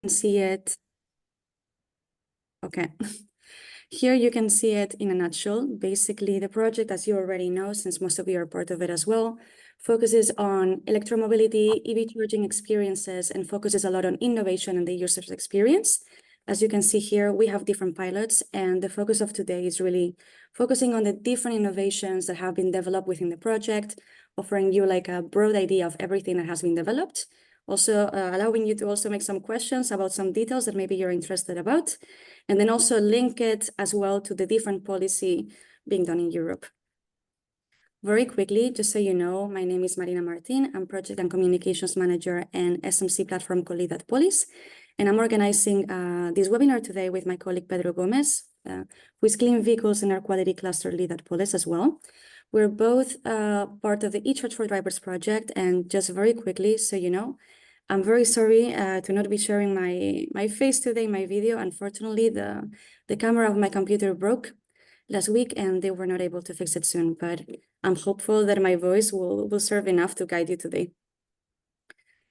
see it. Okay. Here you can see it in a nutshell. Basically, the project, as you already know, since most of you are part of it as well, focuses on electromobility, EV charging experiences, and focuses a lot on innovation and the user's experience. As you can see here, we have different pilots, and the focus of today is really focusing on the different innovations that have been developed within the project, offering you like a broad idea of everything that has been developed. Also allowing you to also make some questions about some details that maybe you're interested about, and then also link it as well to the different policy being done in Europe. Very quickly, just so you know, my name is Marina Martin. I'm Project and Communications Manager and SMC Platform Co-Lead at Polis, and I'm organizing this webinar today with my colleague Pedro Gomez, who is Clean Vehicles and Air Quality Cluster Lead at Polis as well. We're both part of the eCharge4Drivers project, and just very quickly, so you know, I'm very sorry to not be sharing my face today, my video. Unfortunately, the camera of my computer broke last week and they were not able to fix it soon, but I'm hopeful that my voice will serve enough to guide you today.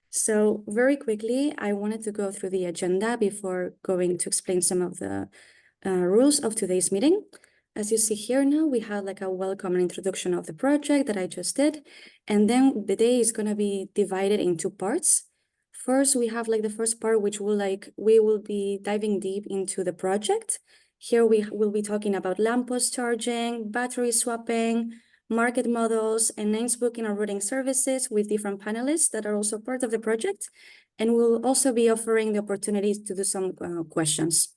So very quickly, I wanted to go through the agenda before going to explain some of the rules of today's meeting. As you see here now, we have like a welcome and introduction of the project that I just did. And then the day is going to be divided in two parts. First, we have like the first part, which we will be diving deep into the project. Here we will be talking about lamppost charging, battery swapping, market models, and names booking and routing services with different panelists that are also part of the project. And we'll also be offering the opportunities to do some questions.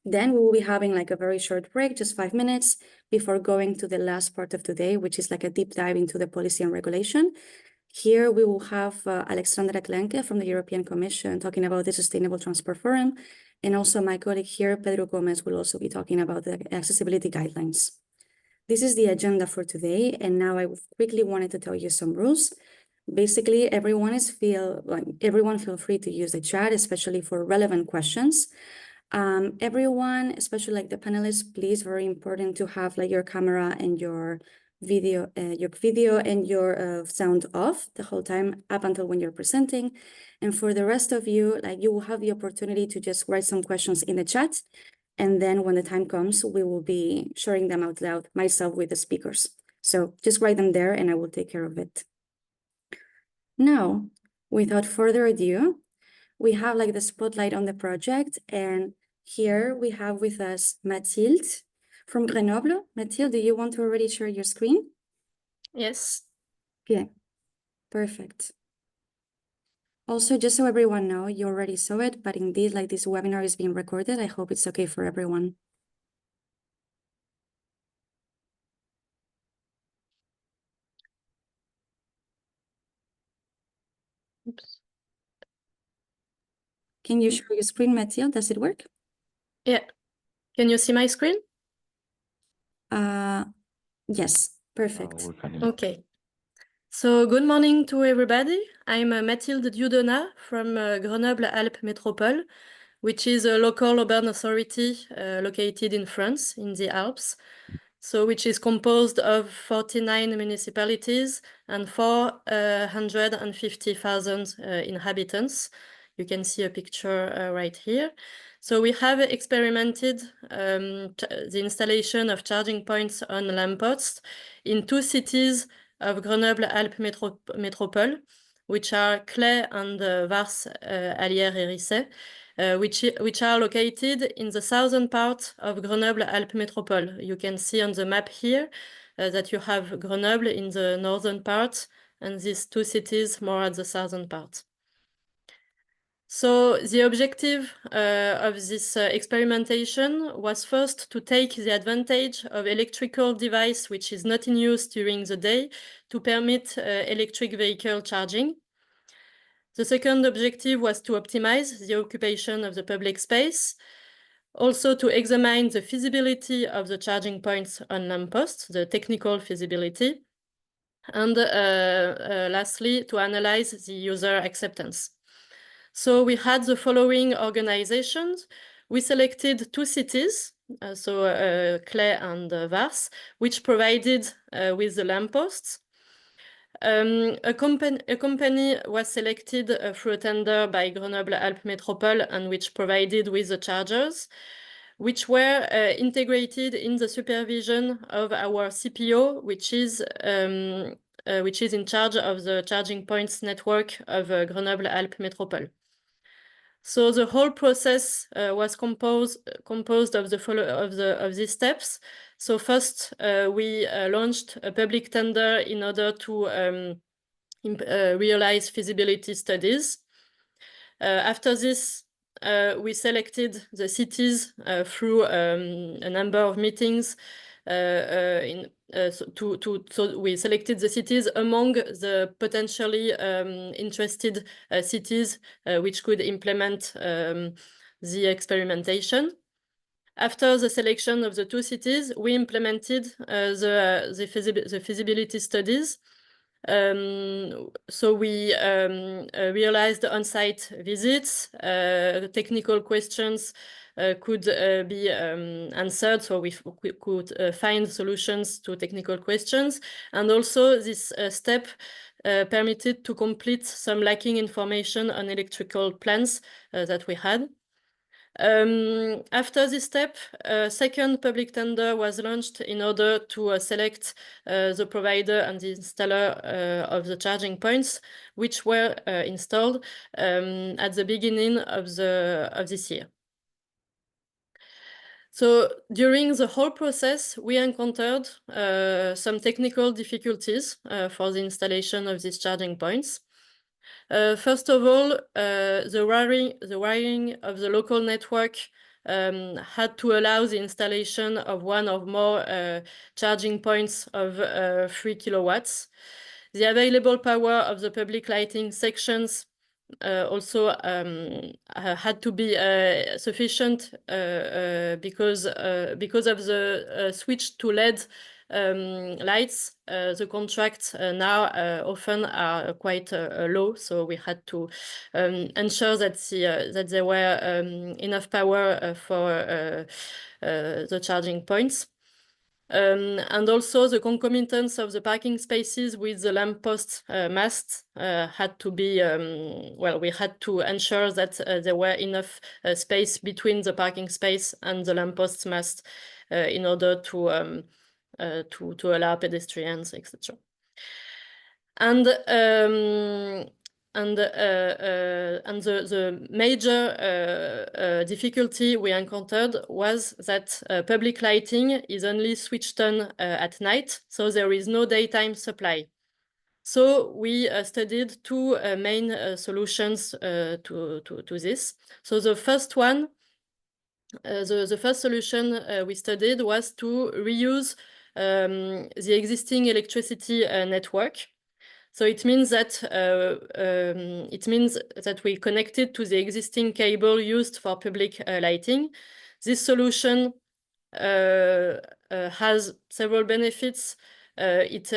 Then we will be having like a very short break, just 5 minutes, before going to the last part of today, which is like a deep dive into the policy and regulation. Here we will have Alexandra Klenke from the European Commission talking about the Sustainable Transport Forum. And also my colleague here, Pedro Gomez, will also be talking about the accessibility guidelines. This is the agenda for today. And now I quickly wanted to tell you some rules. Basically, everyone feel free to use the chat, especially for relevant questions. Everyone, especially like the panelists, please, very important to have like your camera and your video and your sound off the whole time up until when you're presenting. And for the rest of you, like you will have the opportunity to just write some questions in the chat. And then when the time comes, we will be sharing them out loud myself with the speakers. So just write them there and I will take care of it. Now, without further ado, we have like the spotlight on the project, and here we have with us Mathilde from Grenoble. Mathilde, do you want to already share your screen? Yes. Yeah, perfect. Also, just so everyone know, you already saw it, but indeed, like this webinar is being recorded. I hope it's okay for everyone. Oops. Can you share your screen, Mathilde? Does it work? Yeah. Can you see my screen? Yes, perfect. Okay. So good morning to everybody. I'm Mathilde Dieudonat from Grenoble-Alpes Métropole, which is a local urban authority located in France, in the Alps. So which is composed of 49 municipalities and 450,000 inhabitants. You can see a picture right here. So we have experimented the installation of charging points on lampposts in 2 cities of Grenoble-Alpes Métropole, which are Claye and Vars, Allières-et-Risset, which are located in the southern part of Grenoble-Alpes Métropole. You can see on the map here that you have Grenoble in the northern part and these 2 cities more at the southern part. So the objective of this experimentation was first to take the advantage of electrical device which is not in use during the day to permit electric vehicle charging. The second objective was to optimize the occupation of the public space, also to examine the feasibility of the charging points on lampposts, the technical feasibility, and lastly, to analyze the user acceptance. So we had the following organizations. We selected 2 cities, Claye and Vars, which provided with the lampposts. A company was selected through a tender by Grenoble-Alpes Métropole and which provided with the chargers, which were integrated in the supervision of our CPO, which is in charge of the charging points network of Grenoble-Alpes Métropole. So the whole process was composed of these steps. So first, we launched a public tender in order to realize feasibility studies. After this, we selected the cities through a number of meetings. So we selected the cities among the potentially interested cities which could implement the experimentation. After the selection of the 2 cities, we implemented the feasibility studies. So we realized on-site visits, technical questions could be answered, so we could find solutions to technical questions. And also this step permitted to complete some lacking information on electrical plans that we had. After this step, a second public tender was launched in order to select the provider and the installer of the charging points, which were installed at the beginning of this year. So during the whole process, we encountered some technical difficulties for the installation of these charging points. First of all, the wiring of the local network had to allow the installation of one or more charging points of 3 kilowatts. The available power of the public lighting sections also had to be sufficient because of the switch to LED lights. The contracts now often are quite low, so we had to ensure that there were enough power for the charging points. And also the concomitance of the parking spaces with the lamppost masts had to be, we had to ensure that there were enough space between the parking space and the lamppost mast in order to allow pedestrians, etc. And the major difficulty we encountered was that public lighting is only switched on at night, so there is no daytime supply. So we studied 2 main solutions to this. So the first one, the first solution we studied was to reuse the existing electricity network. So it means that we connected to the existing cable used for public lighting. This solution has several benefits. It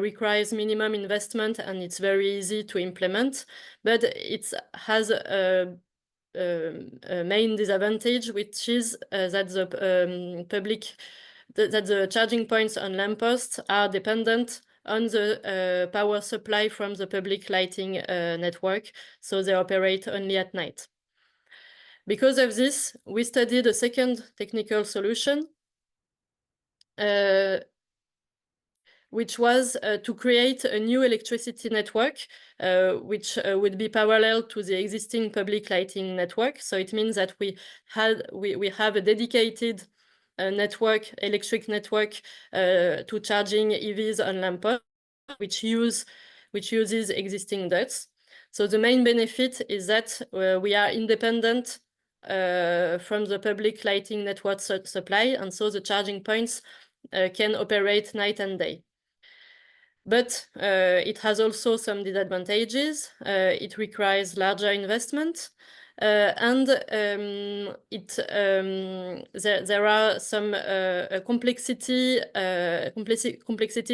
requires minimum investment and it's very easy to implement, but it has a main disadvantage, which is that the charging points on lampposts are dependent on the power supply from the public lighting network, so they operate only at night. Because of this, we studied a second technical solution, which was to create a new electricity network, which would be parallel to the existing public lighting network. So it means that we have a dedicated electric network to charging EVs on lampposts, which uses existing ducts. So the main benefit is that we are independent from the public lighting network supply, and so the charging points can operate night and day. But it has also some disadvantages. It requires larger investment. And there are some complexities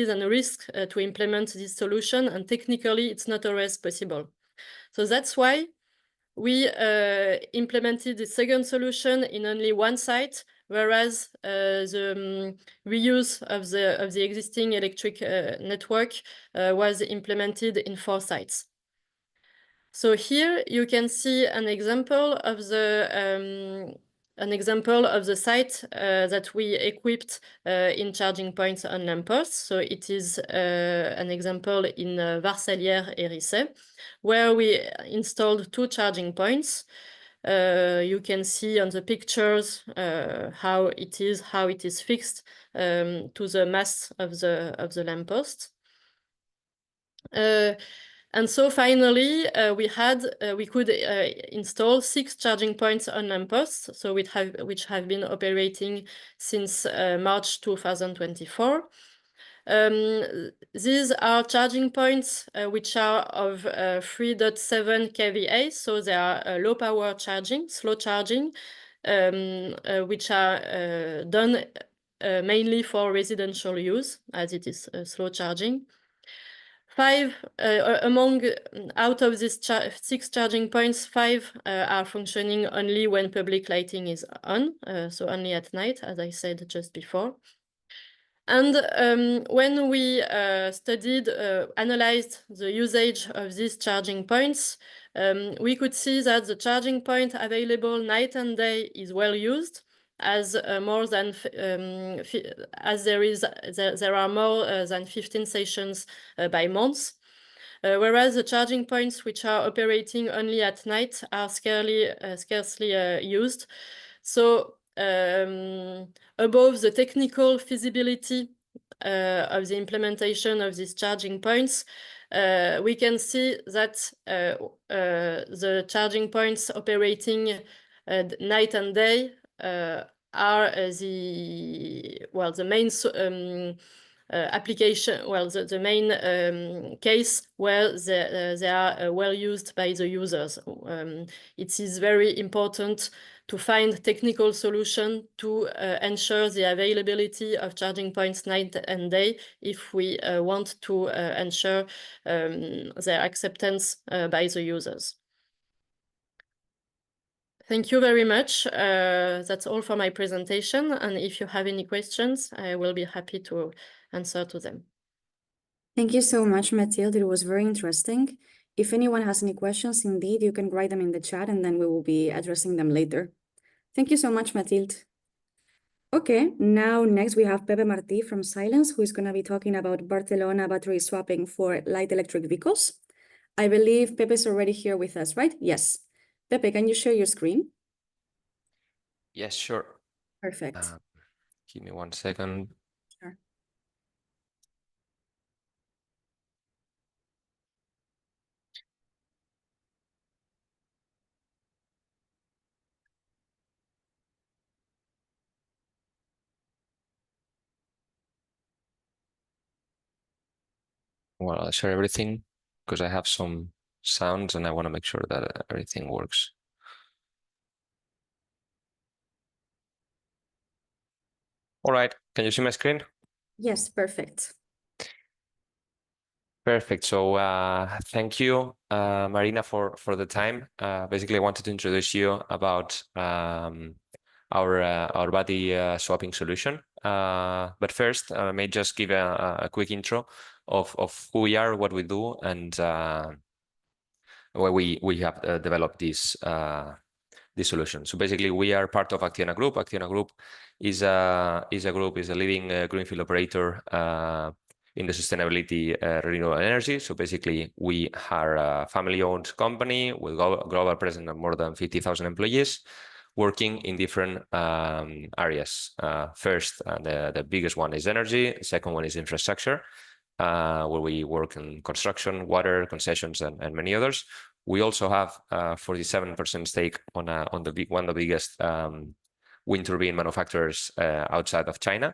and risks to implement this solution, and technically it's not always possible. So that's why we implemented the second solution in only one site, whereas the reuse of the existing electric network was implemented in 4 sites. So here you can see an example of the site that we equipped in charging points on lampposts. So it is an example in Varcellières-Hérissey, where we installed 2 charging points. You can see on the pictures how it is fixed to the mast of the lamppost. And so finally, we could install 6 charging points on lampposts, so which have been operating since March 2024. These are charging points which are of 3.7 kVA, so they are low power charging, slow charging, which are done mainly for residential use, as it is slow charging. Out of these 6 charging points, 5 are functioning only when public lighting is on, so only at night, as I said just before. And when we analyzed the usage of these charging points, we could see that the charging point available night and day is well used, as there are more than 15 stations by month, whereas the charging points which are operating only at night are scarcely used. So above the technical feasibility of the implementation of these charging points, we can see that the charging points operating night and day are the main application, the main case where they are well used by the users. It is very important to find technical solution to ensure the availability of charging points night and day if we want to ensure their acceptance by the users. Thank you very much. That's all for my presentation. And if you have any questions, I will be happy to answer to them. Thank you so much, Mathilde. It was very interesting. If anyone has any questions, indeed, you can write them in the chat and then we will be addressing them later. Thank you so much, Mathilde. Okay, now next we have Pepe Martí from Silence, who is going to be talking about Barcelona battery swapping for light electric vehicles. I believe Pepe is already here with us, right? Yes. Pepe, can you share your screen? Yes, sure. Perfect. Give me 1 second. Sure. Well, I'll share everything because I have some sounds and I want to make sure that everything works. All right, can you see my screen? Yes, perfect. Perfect. So thank you, Marina, for the time. Basically, I wanted to introduce you about our battery swapping solution. But first, I may just give a quick intro of who we are, what we do, and where we have developed this solution. So basically, we are part of Acciona Group. Acciona Group is a leading greenfield operator in the sustainability renewable energy. So basically, we are a family-owned company with global presence of more than 50,000 employees, working in different areas. First, the biggest one is energy. The second one is infrastructure, where we work in construction, water, concessions, and many others. We also have 47% stake on one of the biggest wind turbine manufacturers outside of China.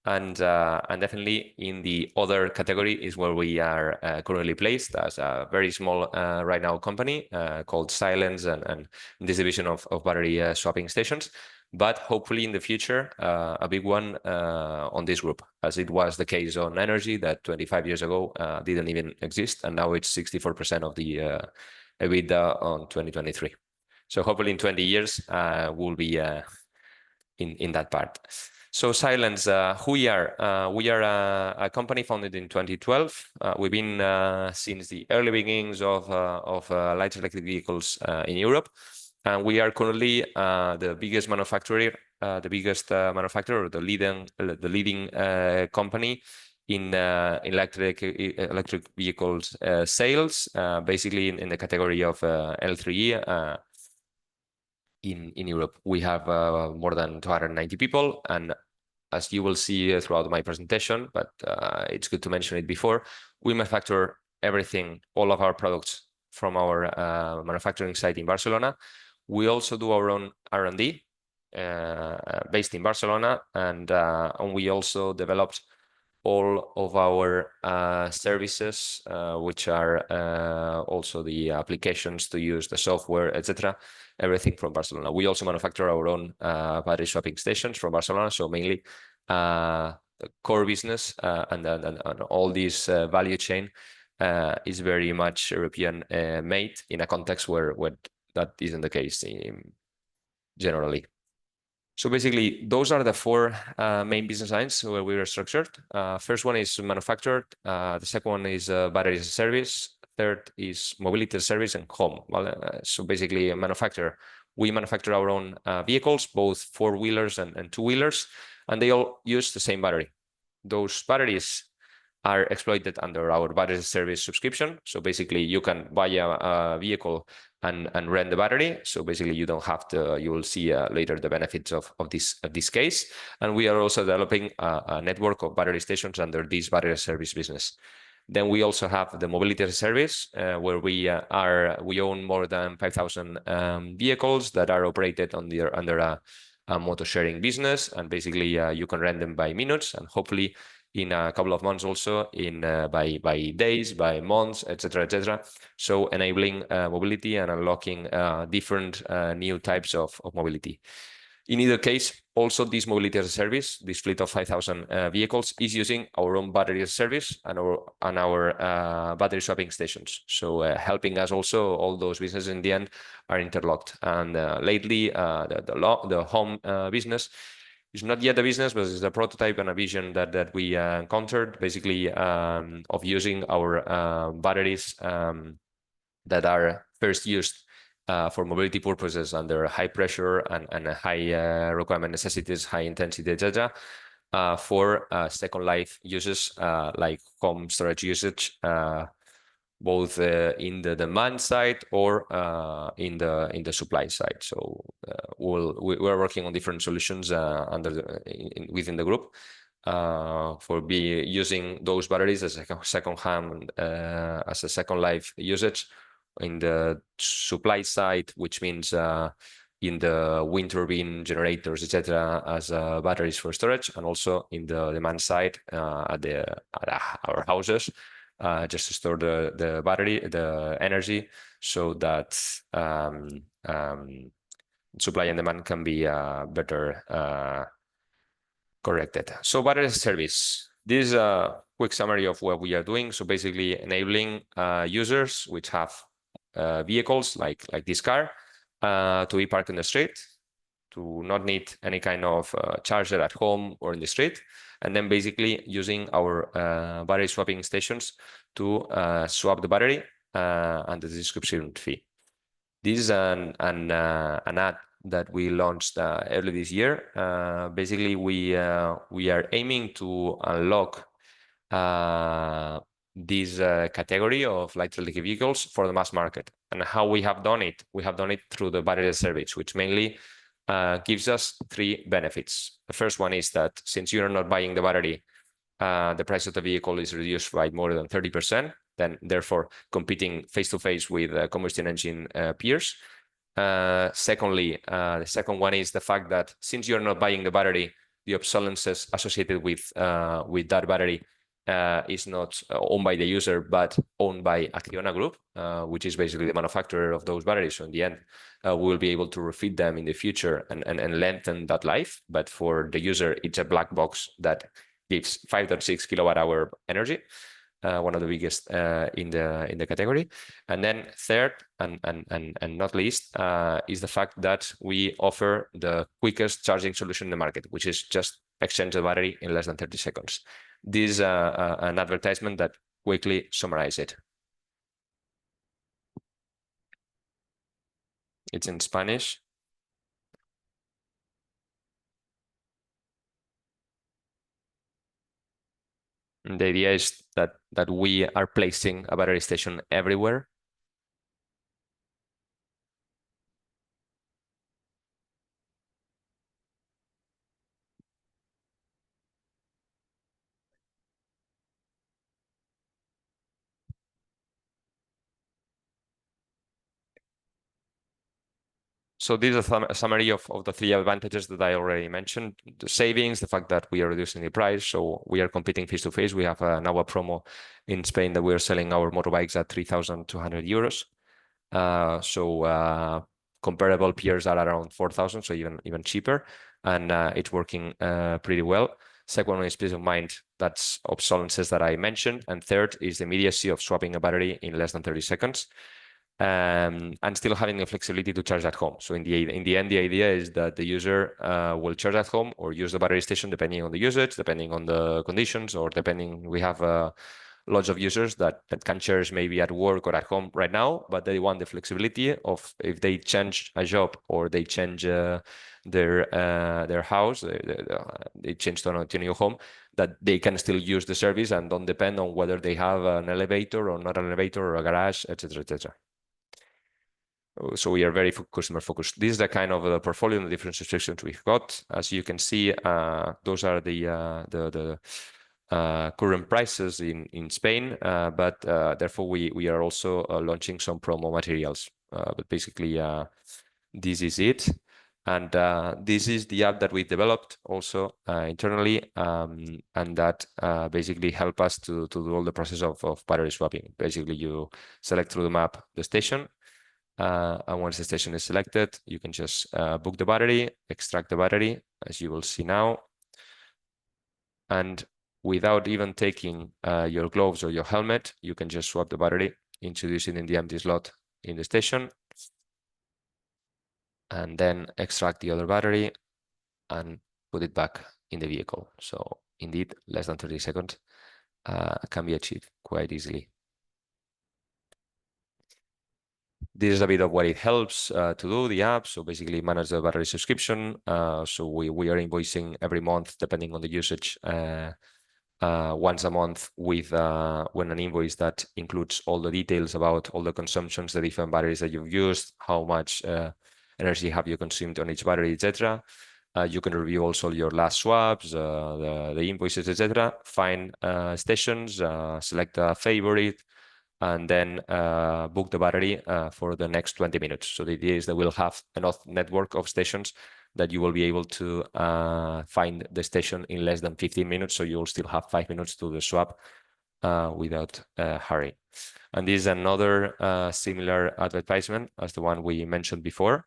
And definitely in the other category is where we are currently placed as a very small right now company called Silence and this division of battery swapping stations. But hopefully in the future, a big one on this group, as it was the case on energy that 25 years ago didn't even exist. And now it's 64% of the EBITDA on 2023. So hopefully in 20 years, we'll be in that part. So Silence, who we are? We are a company founded in 2012. We've been since the early beginnings of light electric vehicles in Europe, and we are currently the biggest manufacturer, the leading company in electric vehicles sales, basically in the category of L3E. In Europe, we have more than 290 people, and as you will see throughout my presentation, but it's good to mention it before, we manufacture everything, all of our products from our manufacturing site in Barcelona. We also do our own R&D based in Barcelona, and we also developed all of our services, which are also the applications to use the software, etc. Everything from Barcelona. We also manufacture our own battery swapping stations from Barcelona. So mainly the core business and all this value chain is very much European made in a context where that isn't the case generally. So basically, those are the four main business lines where we are structured. First one is manufactured. The second one is battery as a service. Third is mobility as a service and home. Well, so basically, a manufacturer. We manufacture our own vehicles, both four-wheelers and two-wheelers, and they all use the same battery. Those batteries are exploited under our battery as a service subscription. So basically, you can buy a vehicle and rent the battery. So basically, you don't have to. You will see later the benefits of this case. And we are also developing a network of battery stations under this battery service business. Then we also have the mobility as a service, where we own more than 5,000 vehicles that are operated under a motor sharing business, and basically you can rent them by minutes, and hopefully in a couple of months also by days, by months, etc. So enabling mobility and unlocking different new types of mobility. In either case, also this mobility as a service, this fleet of 5,000 vehicles is using our own battery as a service and our battery swapping stations. So helping us also, all those businesses in the end are interlocked. And lately, the home business is not yet a business, but it's a prototype and a vision that we encountered, basically of using our batteries that are first used for mobility purposes under high pressure and high requirement necessities, high intensity, etc. For second life uses like home storage usage, both in the demand side or in the supply side. So we're working on different solutions within the group for using those batteries as a second life usage in the supply side, which means in the wind turbine generators, etc., as batteries for storage, and also in the demand side at our houses, just to store the energy, so that supply and demand can be better corrected. So battery as a service. This is a quick summary of what we are doing. So basically enabling users which have vehicles like this car to be parked in the street, to not need any kind of charger at home or in the street, and then basically using our battery swapping stations to swap the battery and the subscription fee. This is an ad that we launched early this year. Basically, we are aiming to unlock this category of light electric vehicles for the mass market. And how we have done it? We have done it through the battery service, which mainly gives us three benefits. The first one is that since you are not buying the battery, the price of the vehicle is reduced by more than 30%, then therefore competing face-to-face with combustion engine peers. Secondly, the second one is the fact that since you're not buying the battery, the obsolescence associated with that battery is not owned by the user, but owned by Acciona Group, which is basically the manufacturer of those batteries. So in the end, we will be able to refit them in the future and lengthen that life. But for the user, it's a black box that gives 5.6 kilowatt-hour energy. one of the biggest in the category. And then third, and not least, is the fact that we offer the quickest charging solution in the market, which is just exchange the battery in less than 30 seconds. This is an advertisement that quickly summarize it. It's in Spanish. And the idea is that we are placing a battery station everywhere. So this is a summary of the three advantages that I already mentioned: the savings, the fact that we are reducing the price, so we are competing face to face. We have now a promo in Spain that we are selling our motorbikes at 3,200 euros. Comparable peers are around 4,000, so even cheaper, and it's working pretty well. Second one is peace of mind. That's obsolescence that I mentioned, and third is the immediacy of swapping a battery in less than 30 seconds. And still having the flexibility to charge at home. So in the end, the idea is that the user will charge at home or use the battery station depending on the usage, depending on the conditions, or depending. We have lots of users that can charge maybe at work or at home right now, but they want the flexibility of if they change a job or they change their house, they change to a new home, that they can still use the service and don't depend on whether they have an elevator or not an elevator or a garage, etc., etc. So we are very customer focused. This is the kind of portfolio and the different subscriptions we've got. As you can see, those are the current prices in Spain, but therefore we are also launching some promo materials. But basically, this is it. And this is the app that we developed also internally, and that basically help us to do all the process of battery swapping. Basically, you select through the map the station, and once the station is selected, you can just book the battery, extract the battery, as you will see now. And without even taking your gloves or your helmet, you can just swap the battery, introduce it in the empty slot in the station, and then extract the other battery and put it back in the vehicle. So indeed, less than 30 seconds can be achieved quite easily. This is a bit of what it helps to do, the app. So basically manage the battery subscription. So we are invoicing every month, depending on the usage, once a month with when an invoice that includes all the details about all the consumptions, the different batteries that you've used, how much energy have you consumed on each battery, etc. You can review also your last swaps, the invoices, etc. Find stations, select a favorite, and then book the battery for the next 20 minutes. So the idea is that we'll have enough network of stations that you will be able to find the station in less than 15 minutes. So you'll still have 5 minutes to the swap without hurry. And this is another similar advertisement as the one we mentioned before,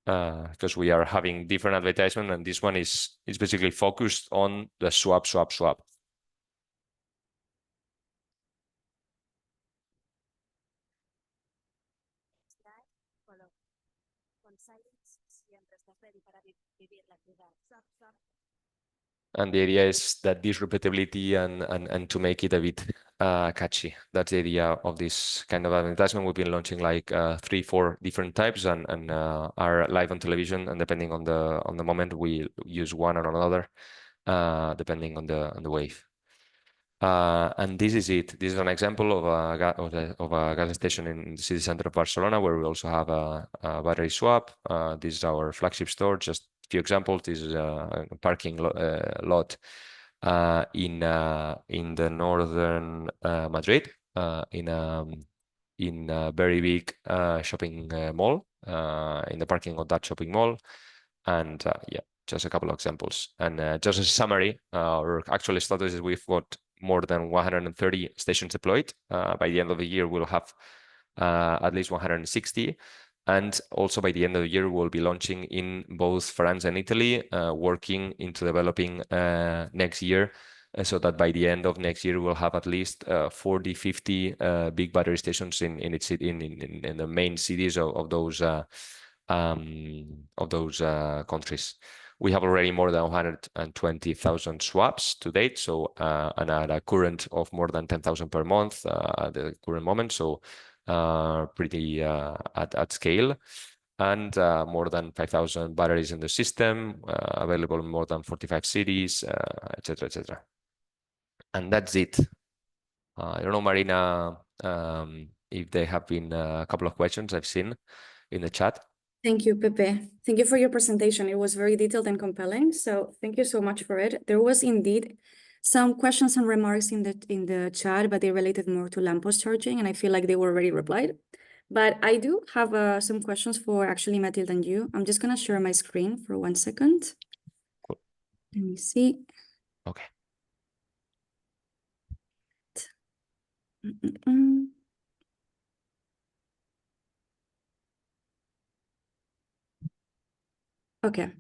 because we are having different advertisement, and this one is basically focused on the swap. And the idea is that this repeatability and to make it a bit catchy. That's the idea of this kind of advertisement. We've been launching like 3-4 different types and are live on television. And depending on the moment, we use one or another, depending on the wave. And this is it. This is an example of a gas station in the city center of Barcelona, where we also have a battery swap. This is our flagship store. Just a few examples. This is a parking lot in the northern Madrid, in a very big shopping mall, in the parking of that shopping mall, and yeah, just a couple of examples. And just as a summary, our actual status is we've got more than 130 stations deployed. By the end of the year, we'll have at least 160. And also by the end of the year, we'll be launching in both France and Italy, working into developing next year so that by the end of next year we'll have at least 40, 50 big battery stations in the main cities of those countries. We have already more than 120,000 swaps to date, so and at a current of more than 10,000 per month at the current moment, so pretty at scale. And more than 5,000 batteries in the system, available in more than 45 cities, etc., etc. And that's it. I don't know, Marina, if there have been a couple of questions I've seen in the chat. Thank you, Pepe. Thank you for your presentation. It was very detailed and compelling. So thank you so much for it. There was indeed some questions and remarks in the chat, but they related more to lamppost charging, and I feel like they were already replied. But I do have some questions for actually Mathilde and you. I'm just gonna share my screen for 1 second. Cool. Let me see. Okay. Okay.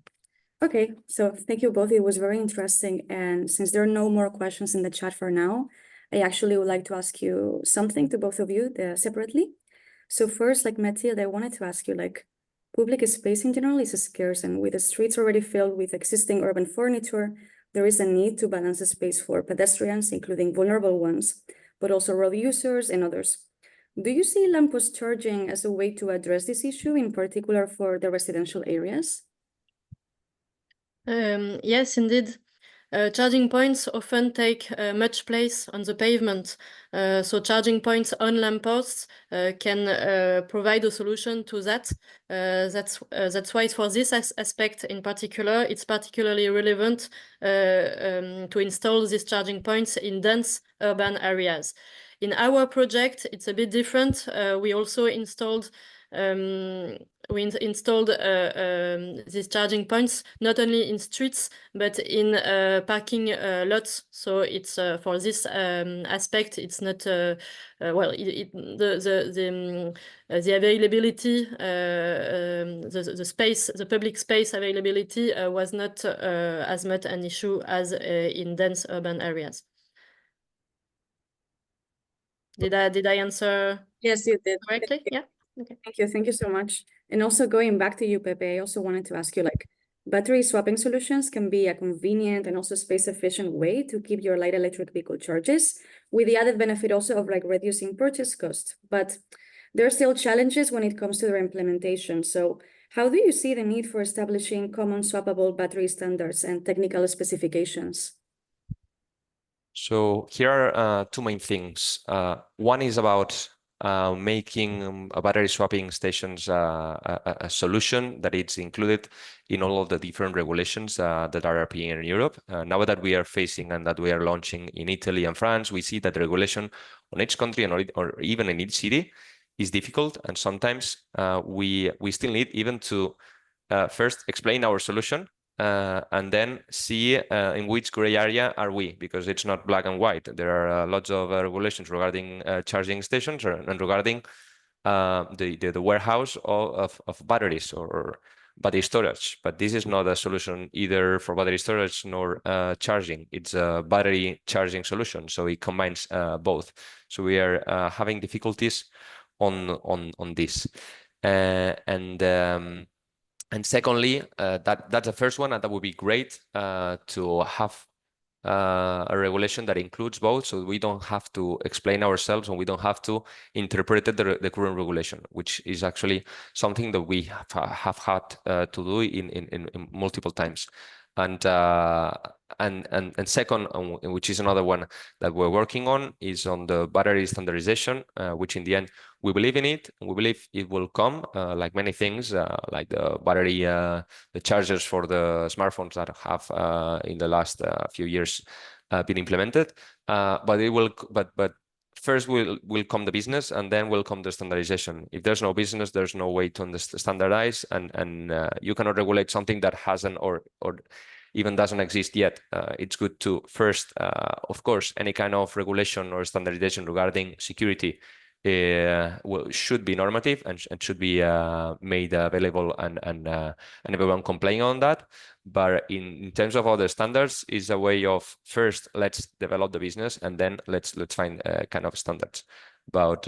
Okay, so thank you both. It was very interesting. And since there are no more questions in the chat for now, I actually would like to ask you something to both of you separately. So first, like Mathilde, I wanted to ask you, like, public space in general is scarce, and with the streets already filled with existing urban furniture, there is a need to balance the space for pedestrians, including vulnerable ones, but also road users and others. Do you see lamppost charging as a way to address this issue, in particular for the residential areas? Yes, indeed. Charging points often take much place on the pavement. So charging points on lampposts can provide a solution to that. That's why for this aspect in particular, it's particularly relevant to install these charging points in dense urban areas. In our project, it's a bit different. We also installed these charging points not only in streets but in parking lots. So it's for this aspect, it's not the availability, the space, the public space availability was not as much an issue as in dense urban areas. Did I answer? Yes, you did. Correctly? Yeah. Okay. Thank you so much. And also going back to you, Pepe, I also wanted to ask you, like, battery swapping solutions can be a convenient and also space-efficient way to keep your light electric vehicle charges, with the added benefit also of like reducing purchase cost. But there are still challenges when it comes to their implementation. So how do you see the need for establishing common swappable battery standards and technical specifications? So here are two main things. One is about making battery swapping stations a solution that it's included in all of the different regulations that are appearing in Europe. Now that we are facing and that we are launching in Italy and France, we see that the regulation on each country or even in each city is difficult, and sometimes we still need even to first explain our solution and then see in which gray area are we, because it's not black and white. There are lots of regulations regarding charging stations and regarding the warehouse of batteries or battery storage. But this is not a solution either for battery storage nor charging. It's a battery charging solution, so it combines both. So we are having difficulties on this. And secondly, that's the first one, and that would be great to have a regulation that includes both, so we don't have to explain ourselves and we don't have to interpret the current regulation, which is actually something that we have had to do in multiple times. And second, which is another one that we're working on, is on the battery standardization, which in the end we believe in it, and we believe it will come, like many things, like the battery, the chargers for the smartphones that have in the last few years been implemented. But it will, but first will come the business, and then will come the standardization. If there's no business, there's no way to standardize, and you cannot regulate something that hasn't or even doesn't exist yet. It's good to first, of course, any kind of regulation or standardization regarding security should be normative and should be made available and everyone complying on that. But in terms of other standards, is a way of first let's develop the business and then let's find kind of standards. About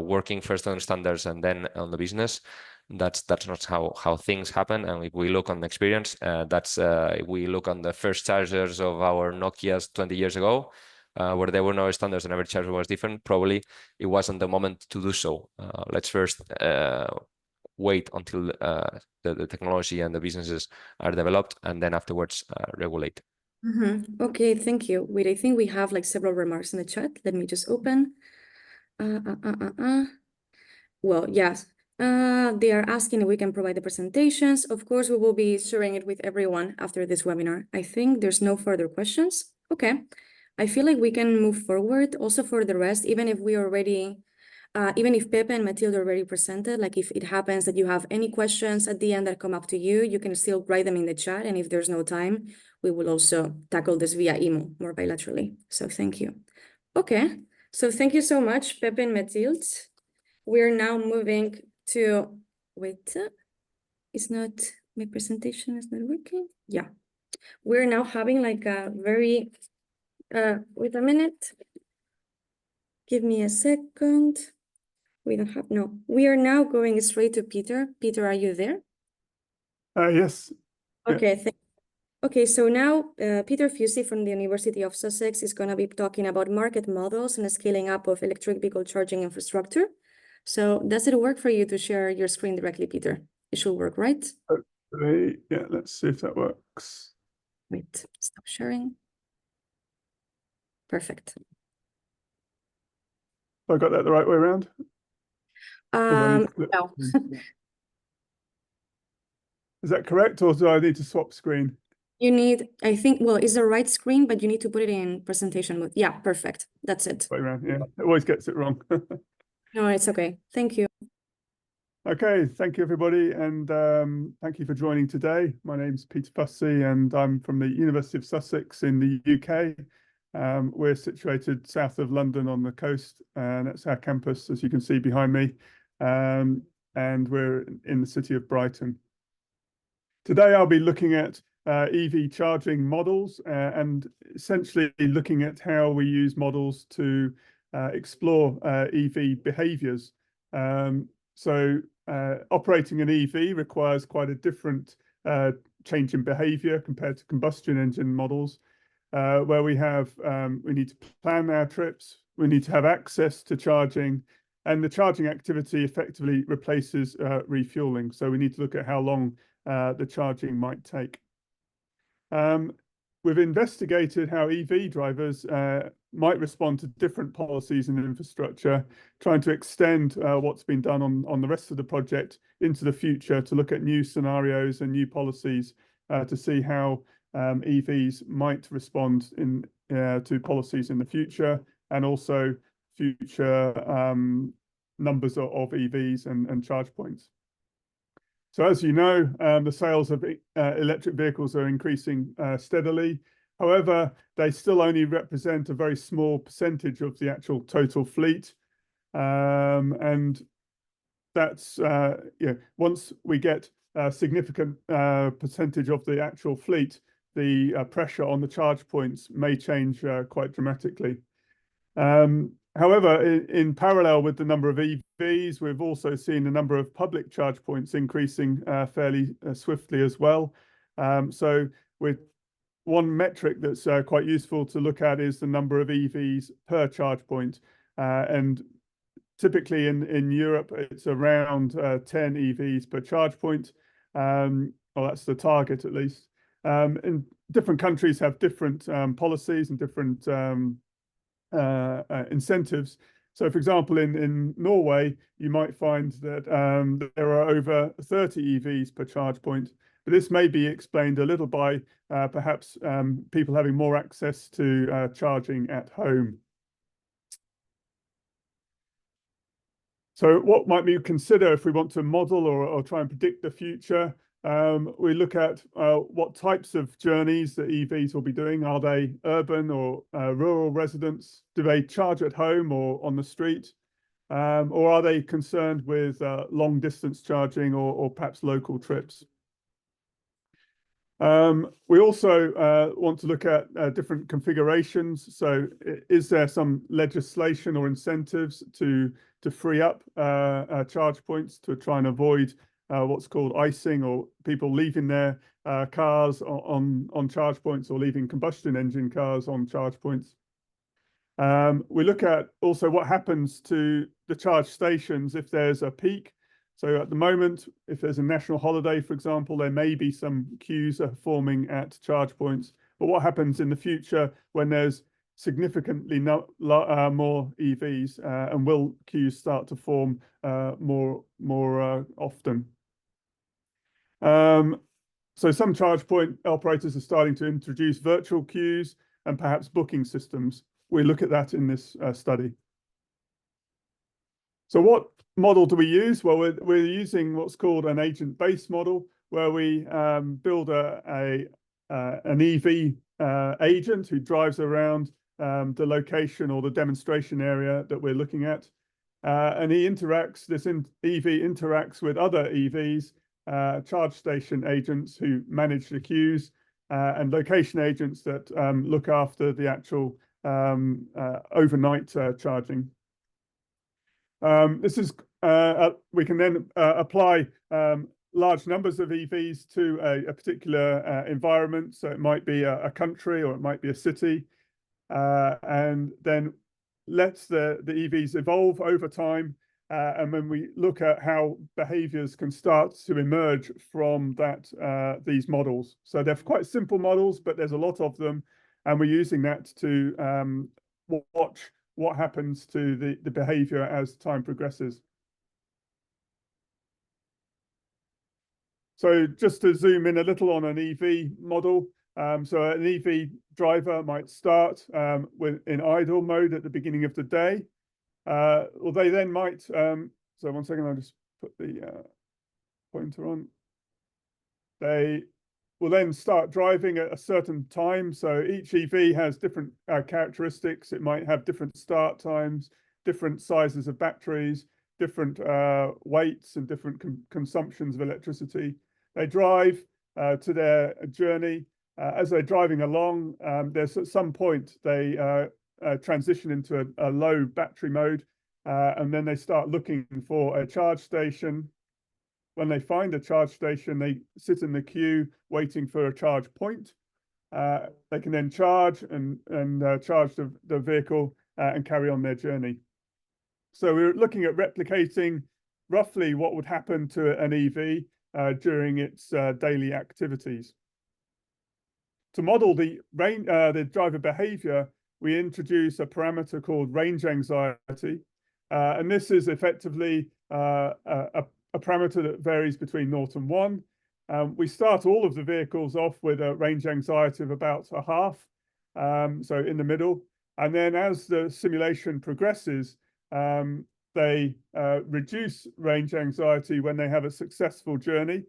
working first on standards and then on the business, that's not how things happen. And if we look on the experience, if we look on the first chargers of our Nokias 20 years ago, where there were no standards and every charger was different, probably it wasn't the moment to do so. Let's first wait until the technology and the businesses are developed, and then afterwards regulate. Okay, thank you. Wait, I think we have like several remarks in the chat. Let me just open. Well, yes. They are asking if we can provide the presentations. Of course, we will be sharing it with everyone after this webinar. I think there's no further questions. Okay. I feel like we can move forward also for the rest, even if we already, even if Pepe and Matilde already presented, like if it happens that you have any questions at the end that come up to you, you can still write them in the chat. And if there's no time, we will also tackle this via email more bilaterally. So thank you. Okay. So thank you so much, Pepe and Matilde. We're now moving to, wait, my presentation is not working. Yeah. We're now having like a very, wait a minute. Give me a second. We don't have, no. We are now going straight to Peter. Peter, are you there? Yes. Okay, okay, so now Peter Fusey from the University of Sussex is going to be talking about market models and the scaling up of electric vehicle charging infrastructure. So does it work for you to share your screen directly, Peter? It should work, right? Hopefully, yeah, let's see if that works. Wait, stop sharing. Perfect. I got that the right way around? No. Is that correct, or do I need to swap screen? You need, I think, well, it's the right screen, but you need to put it in presentation mode. Yeah, perfect. That's it. Way around, yeah. It always gets it wrong. No, it's okay. Thank you. Okay, thank you, everybody, and thank you for joining today. My name's Peter Fusey, and I'm from the University of Sussex in the UK. We're situated south of London on the coast, and that's our campus, as you can see behind me, and we're in the city of Brighton. Today, I'll be looking at EV charging models and essentially looking at how we use models to explore EV behaviors. Operating an EV requires quite a different change in behavior compared to combustion engine models, where we need to plan our trips, we need to have access to charging, and the charging activity effectively replaces refueling. So we need to look at how long the charging might take. We've investigated how EV drivers might respond to different policies and infrastructure, trying to extend what's been done on the rest of the project into the future to look at new scenarios and new policies to see how EVs might respond to policies in the future, and also future numbers of EVs and charge points. So as you know, the sales of electric vehicles are increasing steadily. However, they still only represent a very small percentage of the actual total fleet. And that's, once we get a significant percentage of the actual fleet, the pressure on the charge points may change quite dramatically. However, in parallel with the number of EVs, we've also seen a number of public charge points increasing fairly swiftly as well. So with one metric that's quite useful to look at is the number of EVs per charge point. And typically in Europe, it's around 10 EVs per charge point. Well, that's the target at least. And different countries have different policies and different incentives. So, for example, in Norway, you might find that there are over 30 EVs per charge point. But this may be explained a little by perhaps people having more access to charging at home. So what might we consider if we want to model or try and predict the future? We look at what types of journeys the EVs will be doing. Are they urban or rural residents? Do they charge at home or on the street? Or are they concerned with long distance charging or perhaps local trips? We also want to look at different configurations. So is there some legislation or incentives to free up charge points to try and avoid what's called icing, or people leaving their cars on charge points, or leaving combustion engine cars on charge points? We look at also what happens to the charge stations if there's a peak. So at the moment, if there's a national holiday, for example, there may be some queues are forming at charge points. But what happens in the future when there's significantly more EVs, and will queues start to form more often? So some charge point operators are starting to introduce virtual queues and perhaps booking systems. We look at that in this study. So what model do we use? Well, we're using what's called an agent-based model, where we build an EV agent who drives around the location or the demonstration area that we're looking at. And EV interacts with other EVs, charge station agents who manage the queues, and location agents that look after the actual overnight charging. We can then apply large numbers of EVs to a particular environment. So it might be a country, or it might be a city, and then let the EVs evolve over time. And when we look at how behaviors can start to emerge from that, these models. So they're quite simple models, but there's a lot of them. And we're using that to watch what happens to the behavior as time progresses. So just to zoom in a little on an EV model. So an EV driver might start in idle mode at the beginning of the day. Or they then might, so one second, I'll just put the pointer on. They will then start driving at a certain time. So each EV has different characteristics. It might have different start times, different sizes of batteries, different weights, and different consumptions of electricity. They drive to their journey. As they're driving along, there's at some point they transition into a low battery mode, and then they start looking for a charge station. When they find a charge station, they sit in the queue waiting for a charge point. They can then charge and charge the vehicle and carry on their journey. So we're looking at replicating roughly what would happen to an EV during its daily activities. To model the driver behavior, we introduce a parameter called range anxiety. And this is effectively a parameter that varies between 0 and 1. We start all of the vehicles off with a range anxiety of about a half, so in the middle. And then as the simulation progresses, they reduce range anxiety when they have a successful journey.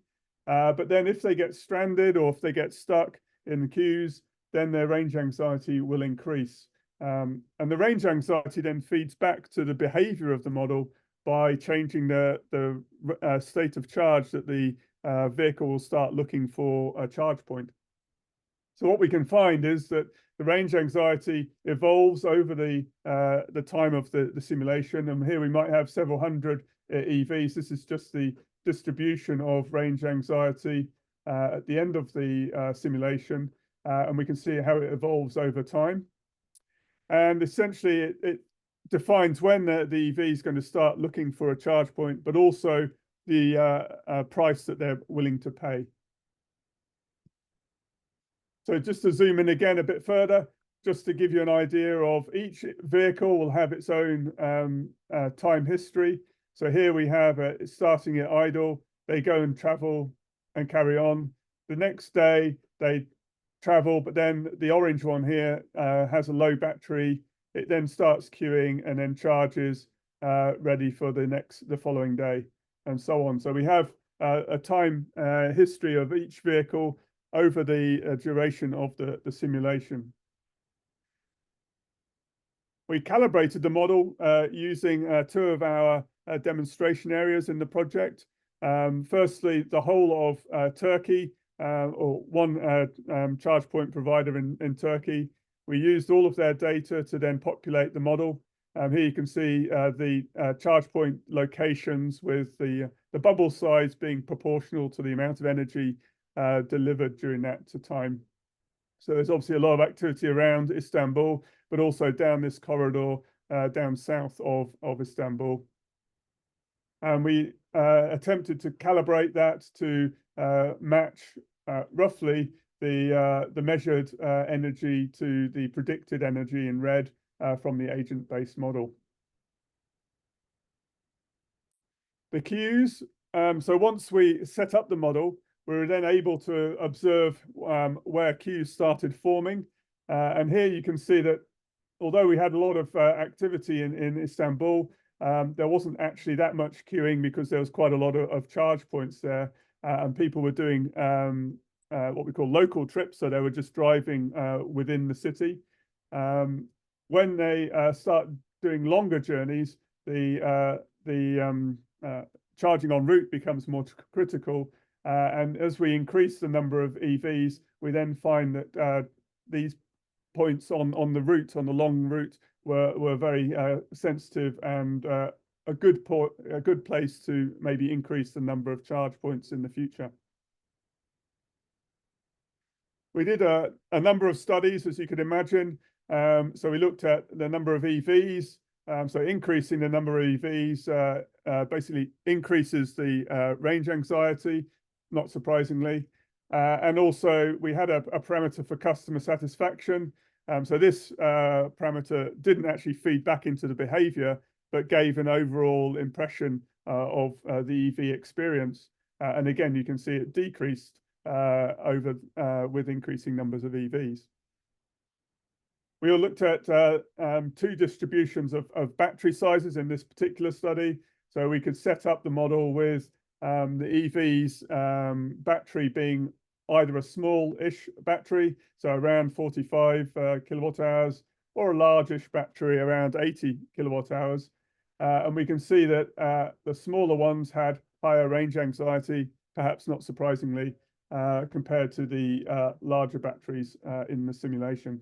But then if they get stranded, or if they get stuck in the queues, then their range anxiety will increase. And the range anxiety then feeds back to the behavior of the model by changing the state of charge that the vehicle will start looking for a charge point. So what we can find is that the range anxiety evolves over the time of the simulation. And here we might have several hundred EVs. This is just the distribution of range anxiety at the end of the simulation. And we can see how it evolves over time. And essentially, it defines when the EV is going to start looking for a charge point, but also the price that they're willing to pay. So just to zoom in again a bit further, just to give you an idea of each vehicle will have its own time history. So here we have starting at idle, they go and travel and carry on. The next day they travel, but then the orange one here has a low battery. It then starts queuing and then charges ready for the following day, and so on. So we have a time history of each vehicle over the duration of the simulation. We calibrated the model using two of our demonstration areas in the project. Firstly, the whole of Turkey, or one charge point provider in Turkey. We used all of their data to then populate the model. Here you can see the charge point locations with the bubble size being proportional to the amount of energy delivered during that time. So there's obviously a lot of activity around Istanbul, but also down this corridor down south of Istanbul. And we attempted to calibrate that to match roughly the measured energy to the predicted energy in red from the agent-based model. The queues, so once we set up the model, we were then able to observe where queues started forming. And here you can see that although we had a lot of activity in Istanbul, there wasn't actually that much queuing because there was quite a lot of charge points there. And people were doing what we call local trips. So they were just driving within the city. When they start doing longer journeys, the charging en route becomes more critical. And as we increase the number of EVs, we then find that these points on the route, on the long route, were very sensitive and a good place to maybe increase the number of charge points in the future. We did a number of studies, as you could imagine. So we looked at the number of EVs. So increasing the number of EVs basically increases the range anxiety, not surprisingly. And also we had a parameter for customer satisfaction. So this parameter didn't actually feed back into the behavior, but gave an overall impression of the EV experience. And again, you can see it decreased with increasing numbers of EVs. We all looked at two distributions of battery sizes in this particular study. So we could set up the model with the EV's battery being either a small-ish battery, so around 45 kilowatt hours, or a largish battery around 80 kilowatt hours. And we can see that the smaller ones had higher range anxiety, perhaps not surprisingly, compared to the larger batteries in the simulation.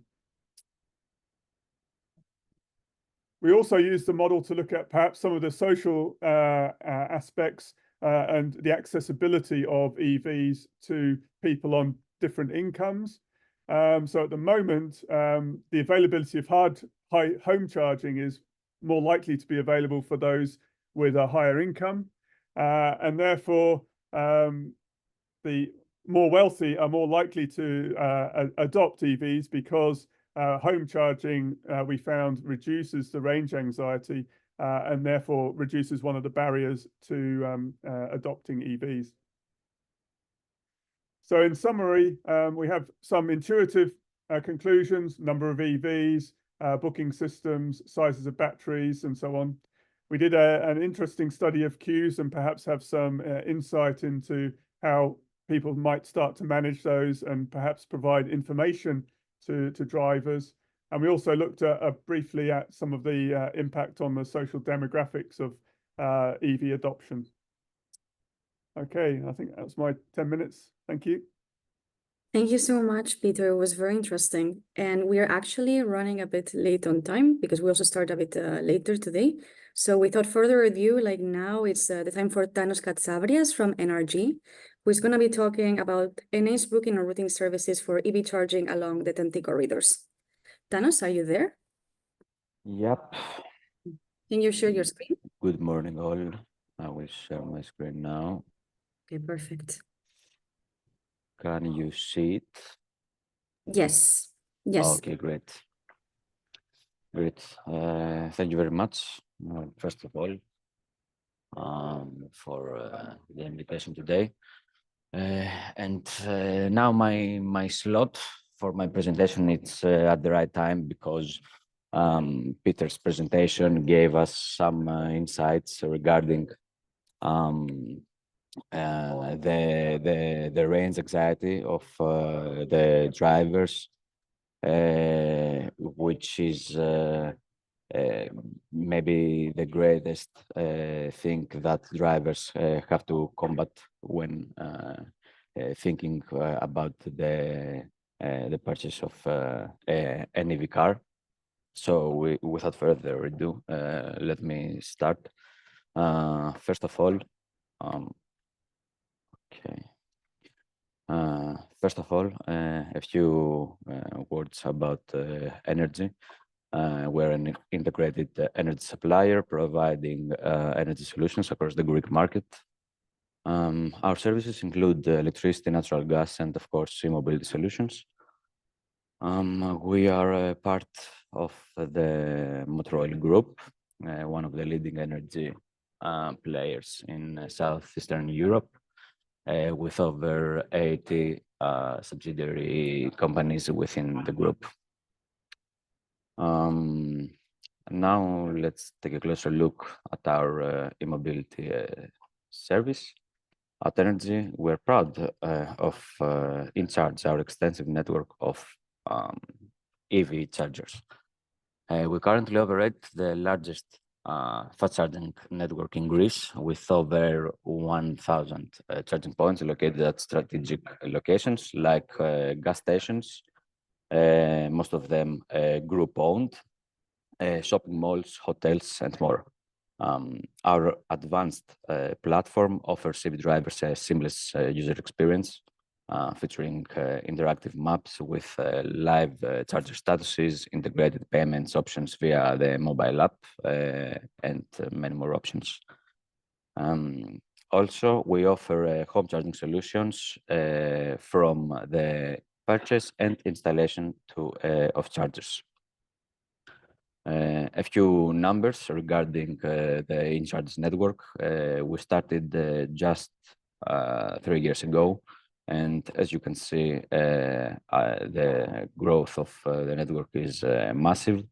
We also used the model to look at perhaps some of the social aspects and the accessibility of EVs to people on different incomes. So at the moment, the availability of high home charging is more likely to be available for those with a higher income. And therefore, the more wealthy are more likely to adopt EVs because home charging, we found, reduces the range anxiety and therefore reduces one of the barriers to adopting EVs. So in summary, we have some intuitive conclusions: number of EVs, booking systems, sizes of batteries, and so on. We did an interesting study of queues and perhaps have some insight into how people might start to manage those and perhaps provide information to drivers. And we also looked briefly at some of the impact on the social demographics of EV adoption. Okay, I think that's my 10 minutes. Thank you. Thank you so much, Peter. It was very interesting. And we are actually running a bit late on time because we also started a bit later today. So without further ado, like now it's the time for Thanos Katsabrias from NRG, who is going to be talking about NA's booking and routing services for EV charging along the 10T corridors. Thanos, are you there? Yep. Can you share your screen? Good morning, all. I will share my screen now. Okay, perfect. Can you see it? Yes. Yes. Okay, great. Great. Thank you very much, first of all, for the invitation today. And now my slot for my presentation, it's at the right time because Peter's presentation gave us some insights regarding the range anxiety of the drivers, which is maybe the greatest thing that drivers have to combat when thinking about the purchase of an EV car. So without further ado, let me start. First of all, a few words about energy. We're an integrated energy supplier providing energy solutions across the Greek market. Our services include electricity, natural gas, and of course, e-mobility solutions. We are part of the Motor Oil Group, one of the leading energy players in Southeastern Europe, with over 80 subsidiary companies within the group. Now let's take a closer look at our e-mobility service. At Energy, we're proud of eCharge, our extensive network of EV chargers. We currently operate the largest fast charging network in Greece, with over 1,000 charging points located at strategic locations like gas stations, most of them group owned, shopping malls, hotels, and more. Our advanced platform offers EV drivers a seamless user experience, featuring interactive maps with live charger statuses, integrated payments options via the mobile app, and many more options. Also, we offer home charging solutions from the purchase and installation of chargers. A few numbers regarding the eCharge network. We started just 3 years ago, and as you can see, the growth of the network is massive,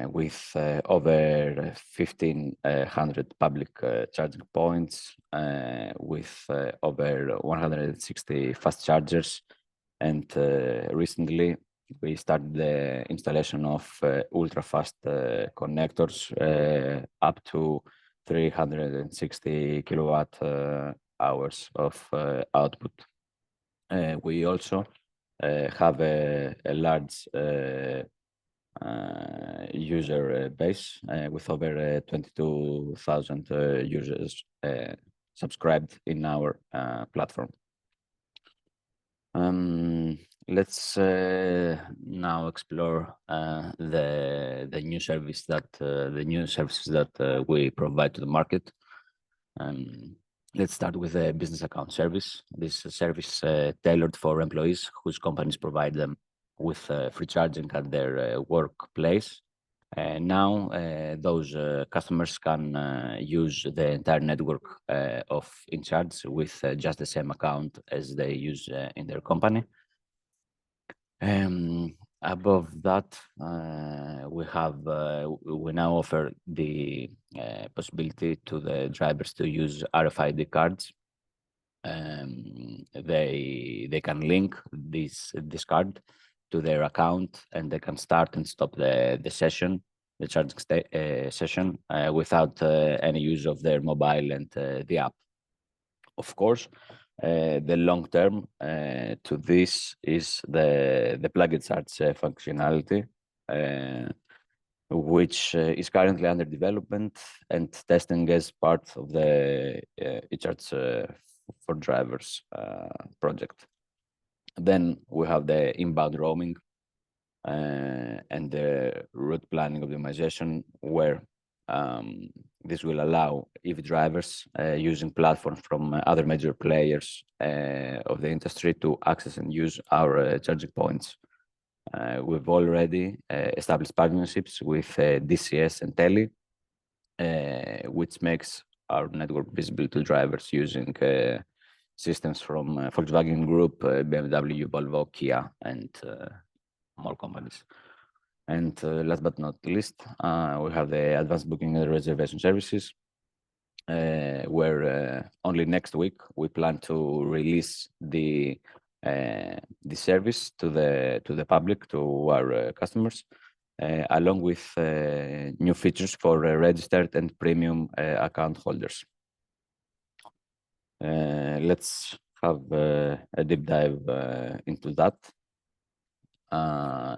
with over 1,500 public charging points, with over 160 fast chargers, and recently we started the installation of ultra-fast connectors up to 360 kilowatt hours of output. We also have a large user base with over 22,000 users subscribed in our platform. Let's now explore the new services that we provide to the market. Let's start with the business account service. This is a service tailored for employees whose companies provide them with free charging at their workplace. Now those customers can use the entire network of eCharge with just the same account as they use in their company. Above that, we now offer the possibility to the drivers to use RFID cards. They can link this card to their account, and they can start and stop the charging session without any use of their mobile and the app. Of course, the long term to this is the plug-in charge functionality, which is currently under development and testing as part of the eCharge4Drivers project. Then we have the inbound roaming and the route planning optimization, where this will allow EV drivers using platforms from other major players of the industry to access and use our charging points. We've already established partnerships with DCS and Tele, which makes our network visible to drivers using systems from Volkswagen Group, BMW, Volvo, Kia, and more companies. And last but not least, we have the advanced booking and reservation services, where only next week we plan to release the service to the public, to our customers. along with new features for registered and premium account holders. Let's have a deep dive into that.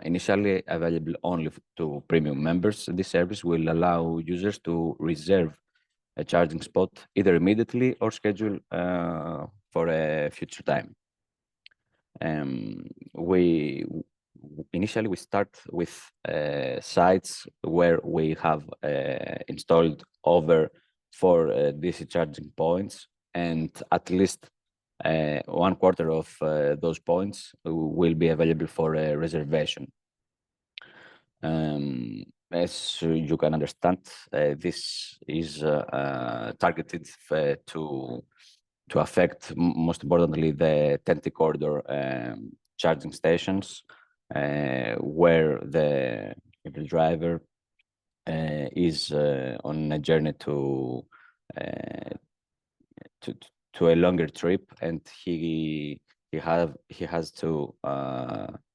Initially available only to premium members, this service will allow users to reserve a charging spot either immediately or schedule for a future time. Initially we start with sites where we have installed over 4 DC charging points, and at least 1/4 of those points will be available for a reservation. As you can understand, this is targeted to affect, most importantly, the 10T corridor charging stations, where the driver is on a journey to a longer trip, and he has to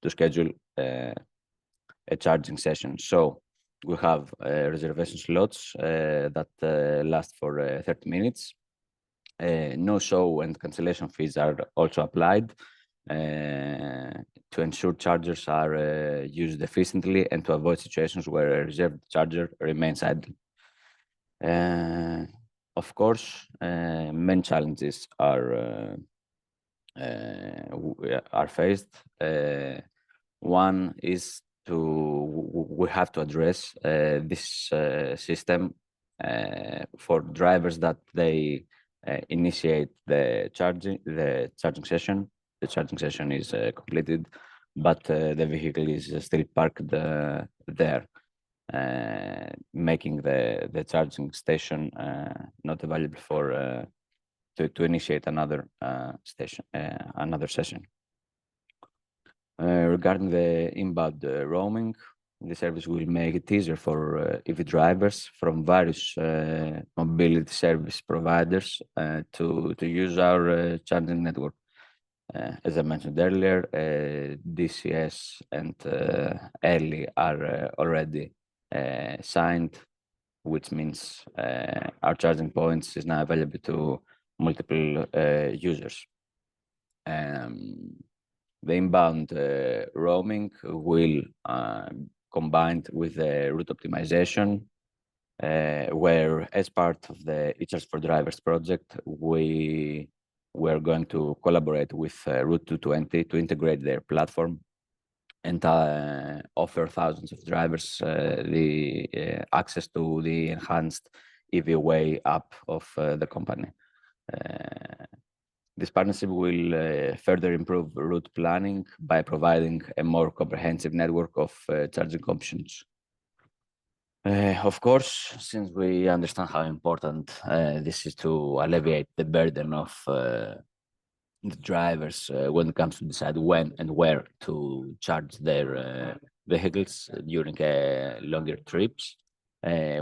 schedule a charging session. So we have reservation slots that last for 30 minutes. No show and cancellation fees are also applied to ensure chargers are used efficiently and to avoid situations where a reserved charger remains idle. Of course, many challenges are faced. One is we have to address this system for drivers that they initiate the charging session. The charging session is completed, but the vehicle is still parked there, making the charging station not available for to initiate another session. Regarding the inbound roaming, the service will make it easier for EV drivers from various mobility service providers to use our charging network. As I mentioned earlier, DCS and Early are already signed, which means our charging points is now available to multiple users. The inbound roaming will combined with the route optimization, where as part of the eCharge4Drivers project, we're going to collaborate with Route 220 to integrate their platform and offer thousands of drivers the access to the enhanced EV Way app of the company. This partnership will further improve route planning by providing a more comprehensive network of charging options. Of course, since we understand how important this is to alleviate the burden of the drivers when it comes to decide when and where to charge their vehicles during longer trips,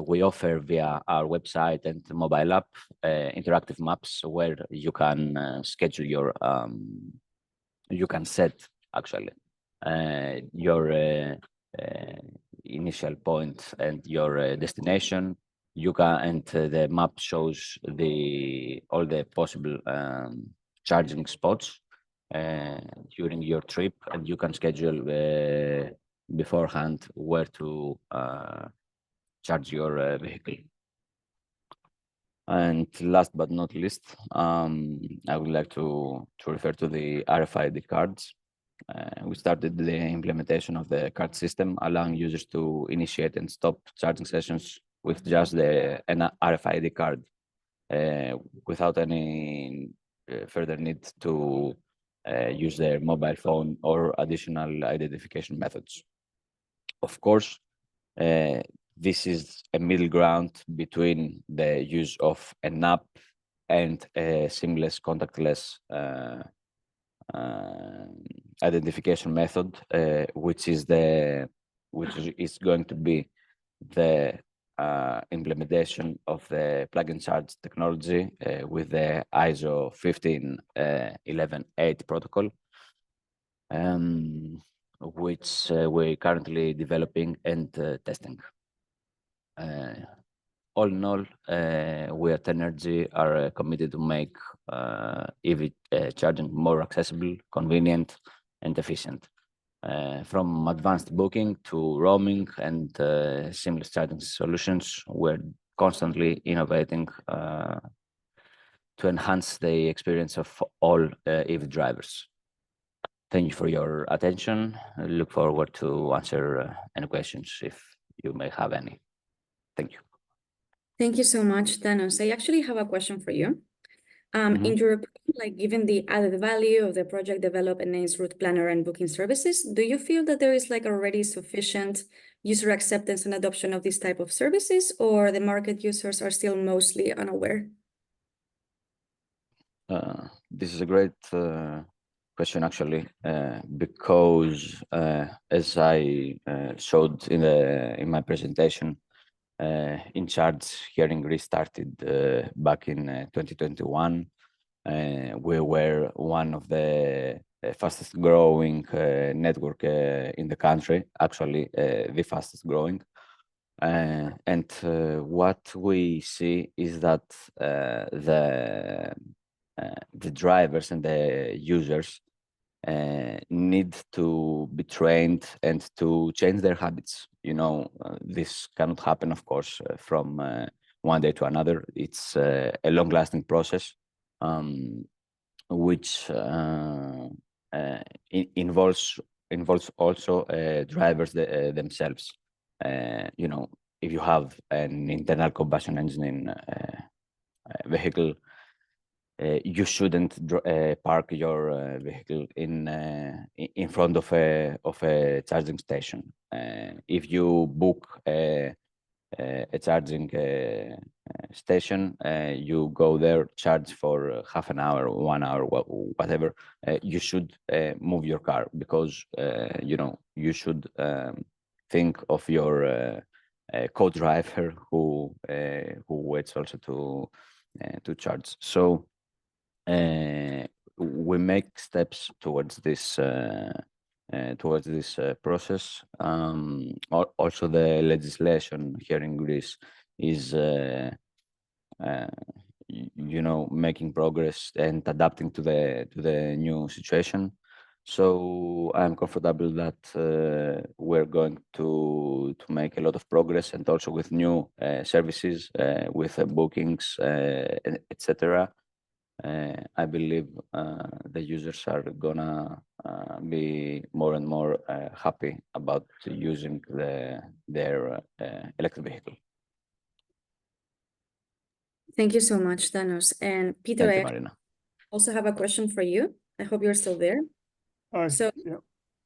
we offer via our website and mobile app interactive maps where you can schedule your you can set actually your initial point and your destination. You can, and the map shows all the possible charging spots during your trip, and you can schedule beforehand where to charge your vehicle. And last but not least, I would like to refer to the RFID cards. We started the implementation of the card system, allowing users to initiate and stop charging sessions with just an RFID card, without any further need to use their mobile phone or additional identification methods. Of course, this is a middle ground between the use of an app and a seamless contactless identification method, which is going to be the implementation of the plug-and charge technology with the ISO 15118 protocol. which we're currently developing and testing. All in all, we at Energy are committed to make EV charging more accessible, convenient, and efficient. From advanced booking to roaming and seamless charging solutions, we're constantly innovating to enhance the experience of all EV drivers. Thank you for your attention. I look forward to answer any questions if you may have any. Thank you. Thank you so much, Thanos. I actually have a question for you. In your opinion, like given the added value of the project development names route planner and booking services, do you feel that there is like already sufficient user acceptance and adoption of this type of services, or the market users are still mostly unaware? This is a great question, actually, because as I showed in my presentation, eCharge here in Greece started back in 2021. We were one of the fastest growing network in the country, actually the fastest growing. And what we see is that the drivers and the users need to be trained and to change their habits. You know, this cannot happen, of course, from one day to another. It's a long-lasting process, which involves also drivers themselves. You know, if you have an internal combustion engine in vehicle, you shouldn't park your vehicle in front of a charging station. If you book a charging station, you go there, charge for half an hour, 1 hour, whatever. You should move your car because you know, you should think of your co-driver who waits also to charge. So we make steps towards this process. Also, the legislation here in Greece is, you know, making progress and adapting to the new situation. So I'm comfortable that we're going to make a lot of progress, and also with new services, with bookings, etc. I believe the users are gonna be more and more happy about using their electric vehicle. Thank you so much, Thanos. And Peter, Thank you, I Marina. also have a question for you. I hope you're still there. Hi. So, Yeah.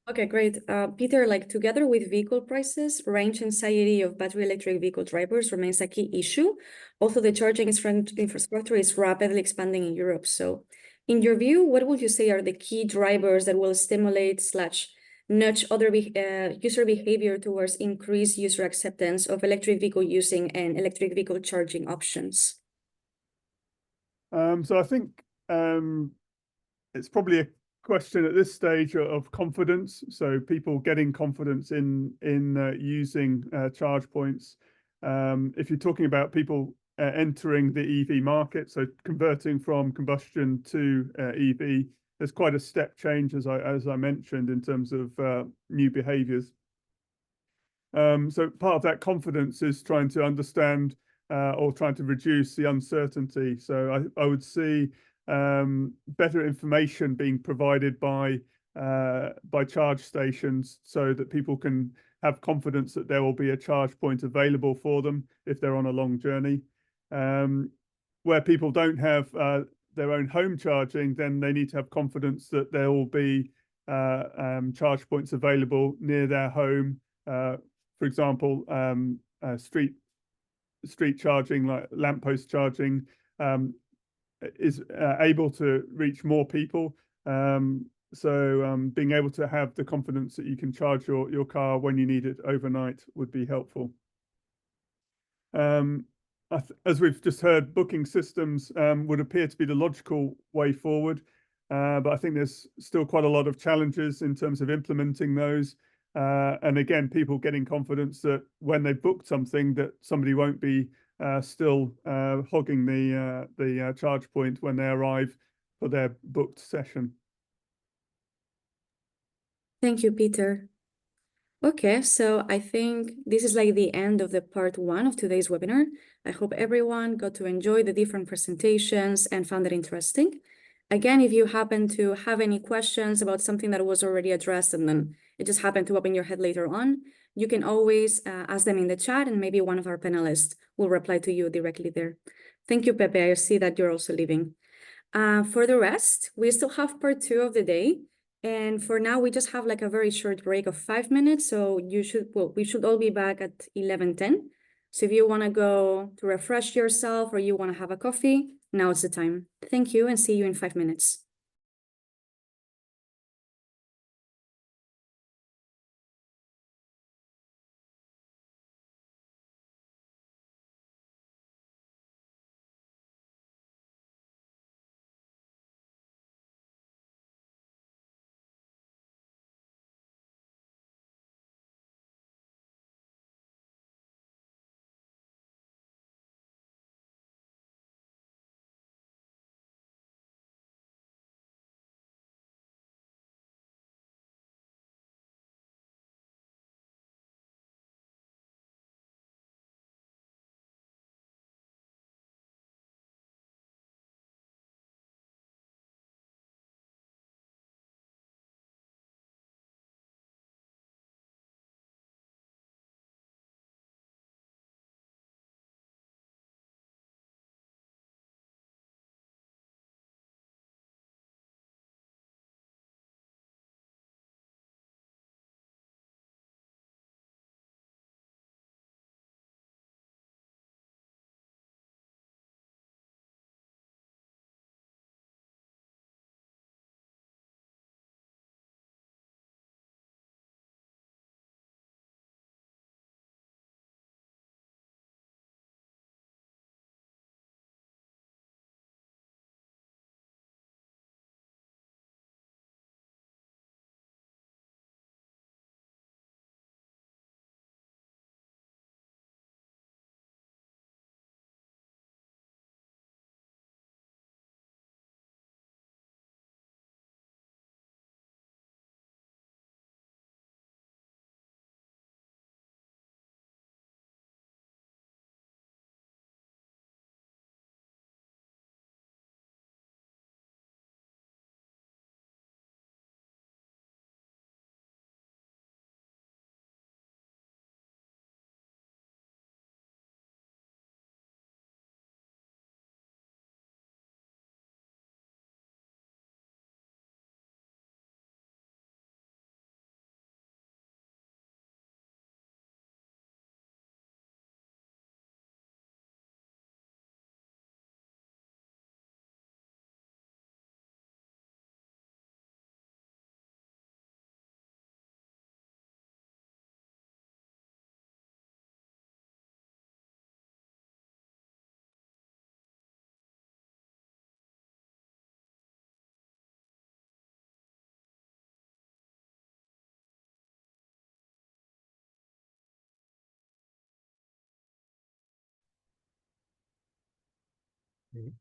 okay, great. Peter, like together with vehicle prices, range anxiety of battery electric vehicle drivers remains a key issue. Also, the charging infrastructure is rapidly expanding in Europe. So in your view, what would you say are the key drivers that will stimulate / nudge other user behavior towards increased user acceptance of electric vehicle using and electric vehicle charging options? So I think it's probably a question at this stage of confidence. So people getting confidence in using charge points. If you're talking about people entering the EV market, so converting from combustion to EV, there's quite a step change, as I mentioned, in terms of new behaviors. So part of that confidence is trying to understand or trying to reduce the uncertainty. So I would see better information being provided by charge stations, so that people can have confidence that there will be a charge point available for them if they're on a long journey. Where people don't have their own home charging, then they need to have confidence that there will be charge points available near their home. For example, street charging, like lamppost charging, is able to reach more people. So being able to have the confidence that you can charge your car when you need it overnight would be helpful. As we've just heard, booking systems would appear to be the logical way forward. but I think there's still quite a lot of challenges in terms of implementing those. And again, people getting confidence that when they booked something, that somebody won't be still hogging the charge point when they arrive for their booked session. Thank you, Peter. Okay, so I think this is like the end of the part 1 of today's webinar. I hope everyone got to enjoy the different presentations and found it interesting. Again, if you happen to have any questions about something that was already addressed and then it just happened to pop in your head later on, you can always ask them in the chat and maybe one of our panelists will reply to you directly there. Thank you, Pepe. I see that you're also leaving. For the rest, we still have part 2 of the day. And for now, we just have like a very short break of 5 minutes. So we should all be back at 11:10. So if you want to go to refresh yourself or you want to have a coffee, now is the time. Thank you and see you in 5 minutes.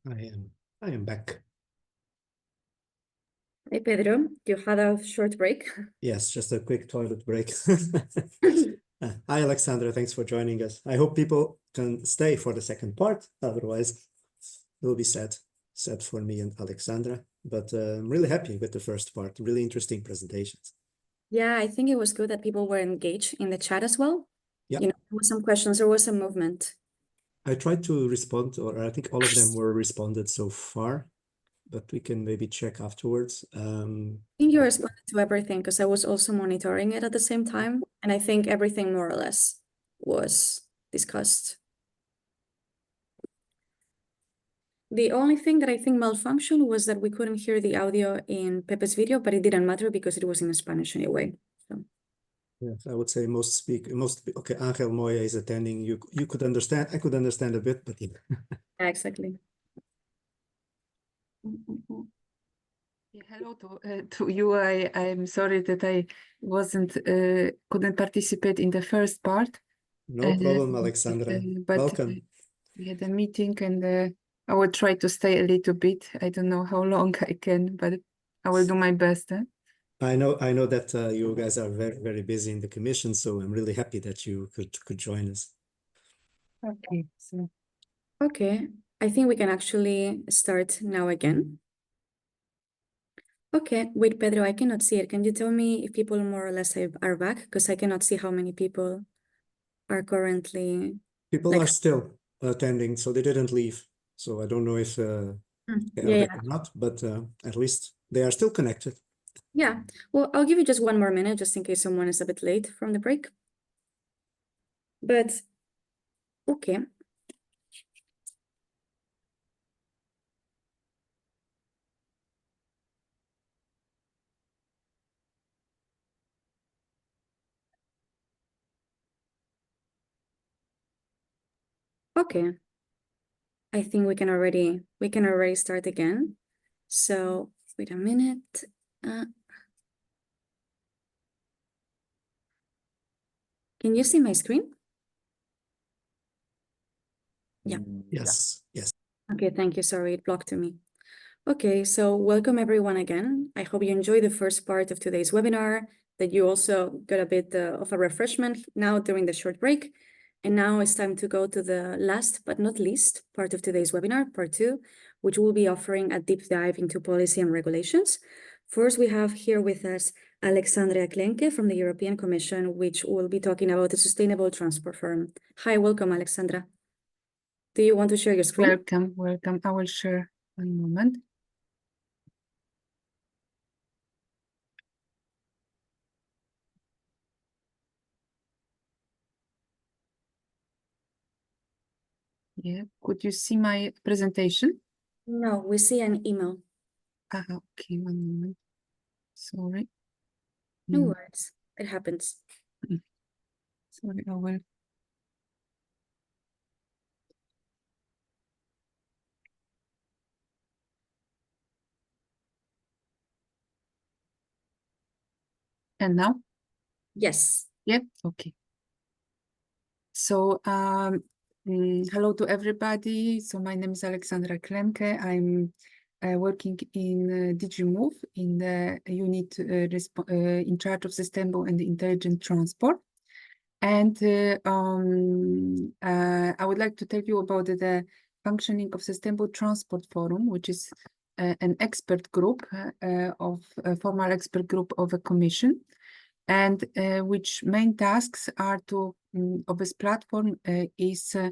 I am back. Hey, Pedro, you had a short break. Yes, just a quick toilet break. Hi, Alexandra. Thanks for joining us. I hope people can stay for the second part. Otherwise, it will be sad for me and Alexandra. But I'm really happy with the first part. Really interesting presentations. Yeah, I think it was good that people were engaged in the chat as well. Yeah. You know, there was some questions, there was some movement. I tried to respond, or I think all of them were responded so far, but we can maybe check afterwards. I think you responded to everything because I was also monitoring it at the same time. And I think everything more or less was discussed. The only thing that I think malfunctioned was that we couldn't hear the audio in Pepe's video, but it didn't matter because it was in Spanish anyway. So. Yes, I would say okay, Angel Moya is attending. You could understand, I could understand a bit, but yeah. Yeah, exactly. Hello to you. I'm sorry that I couldn't participate in the first part. No problem, Alexandra. But Welcome. we had a meeting, and I will try to stay a little bit. I don't know how long I can, but I will do my best. I know that you guys are very, very busy in the commission, so I'm really happy that you could join us. Okay. So Okay, I think we can actually start now again. Okay, wait, Pedro, I cannot see it. Can you tell me if people more or less are back? Because I cannot see how many people are currently. People Like- are still attending, so they didn't leave. So I don't know if they are Yeah, back or not, but at least they are still connected. yeah. Well, I'll give you just one more minute, just in case someone is a bit late from the break. But, okay. Okay. I think we can already start again. So wait a minute. Can you see my screen? Yeah. Yes. Okay, thank you. Sorry, it blocked to me. Okay, so welcome everyone again. I hope you enjoyed the first part of today's webinar, that you also got a bit of a refreshment now during the short break. And now it's time to go to the last but not least part of today's webinar, part 2, which will be offering a deep dive into policy and regulations. First, we have here with us Alexandra Klenke from the European Commission, which will be talking about the sustainable transport firm. Hi, welcome, Alexandra. Do you want to share your screen? welcome. I will share one moment. Yeah, could you see my presentation? No, we see an email. Okay, one moment. Sorry. No Mm, worries, it happens. Sorry, I will. And now? Yes. Yeah, okay. So, hello to everybody. So my name is Alexandra Klemke. I'm working in DG Move in the unit in charge of sustainable and intelligent transport. And I would like to tell you about the functioning of Sustainable Transport Forum, which is an expert group of a formal expert group of a commission, and which main tasks are to of this platform is to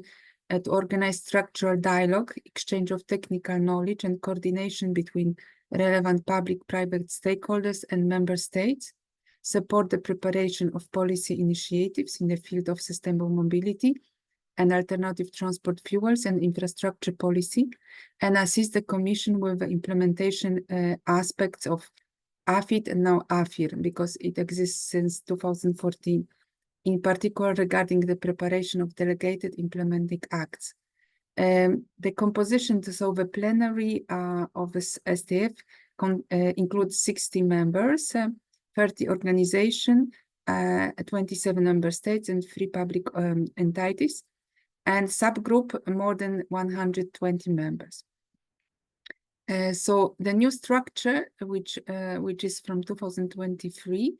organize structural dialogue, exchange of technical knowledge, and coordination between relevant public-private stakeholders and member states, support the preparation of policy initiatives in the field of sustainable mobility and alternative transport fuels and infrastructure policy, and assist the Commission with the implementation aspects of AFID and now AFIR, because it exists since 2014, in particular regarding the preparation of delegated implementing acts. The composition, so the plenary of this STF includes 60 members, 30 organizations, 27 member states, and 3 public entities, and subgroup more than 120 members. So the new structure, which is from 2023,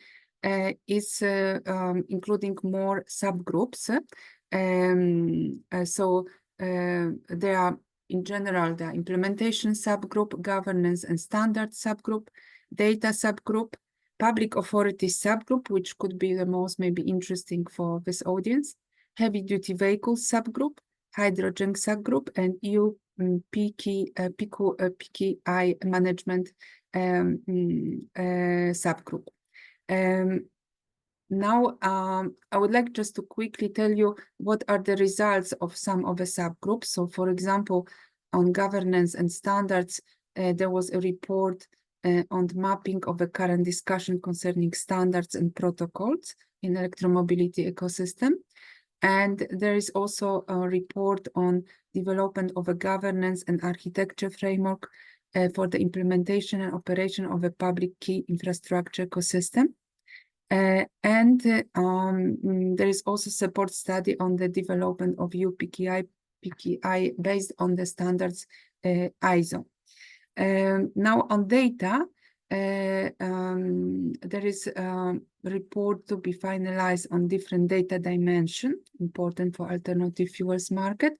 is including more subgroups. So there are, in general, the implementation subgroup, governance and standards subgroup, data subgroup, public authorities subgroup, which could be the most maybe interesting for this audience, heavy duty vehicles subgroup, hydrogen subgroup, and EU PKI management subgroup. Now, I would like just to quickly tell you what are the results of some of the subgroups. So, for example, on governance and standards, there was a report on the mapping of the current discussion concerning standards and protocols in electromobility ecosystem. And there is also a report on development of a governance and architecture framework for the implementation and operation of a public key infrastructure ecosystem. There is also support study on the development of PKI based on the standards ISO. Now on data, there is a report to be finalized on different data dimension important for alternative fuels market.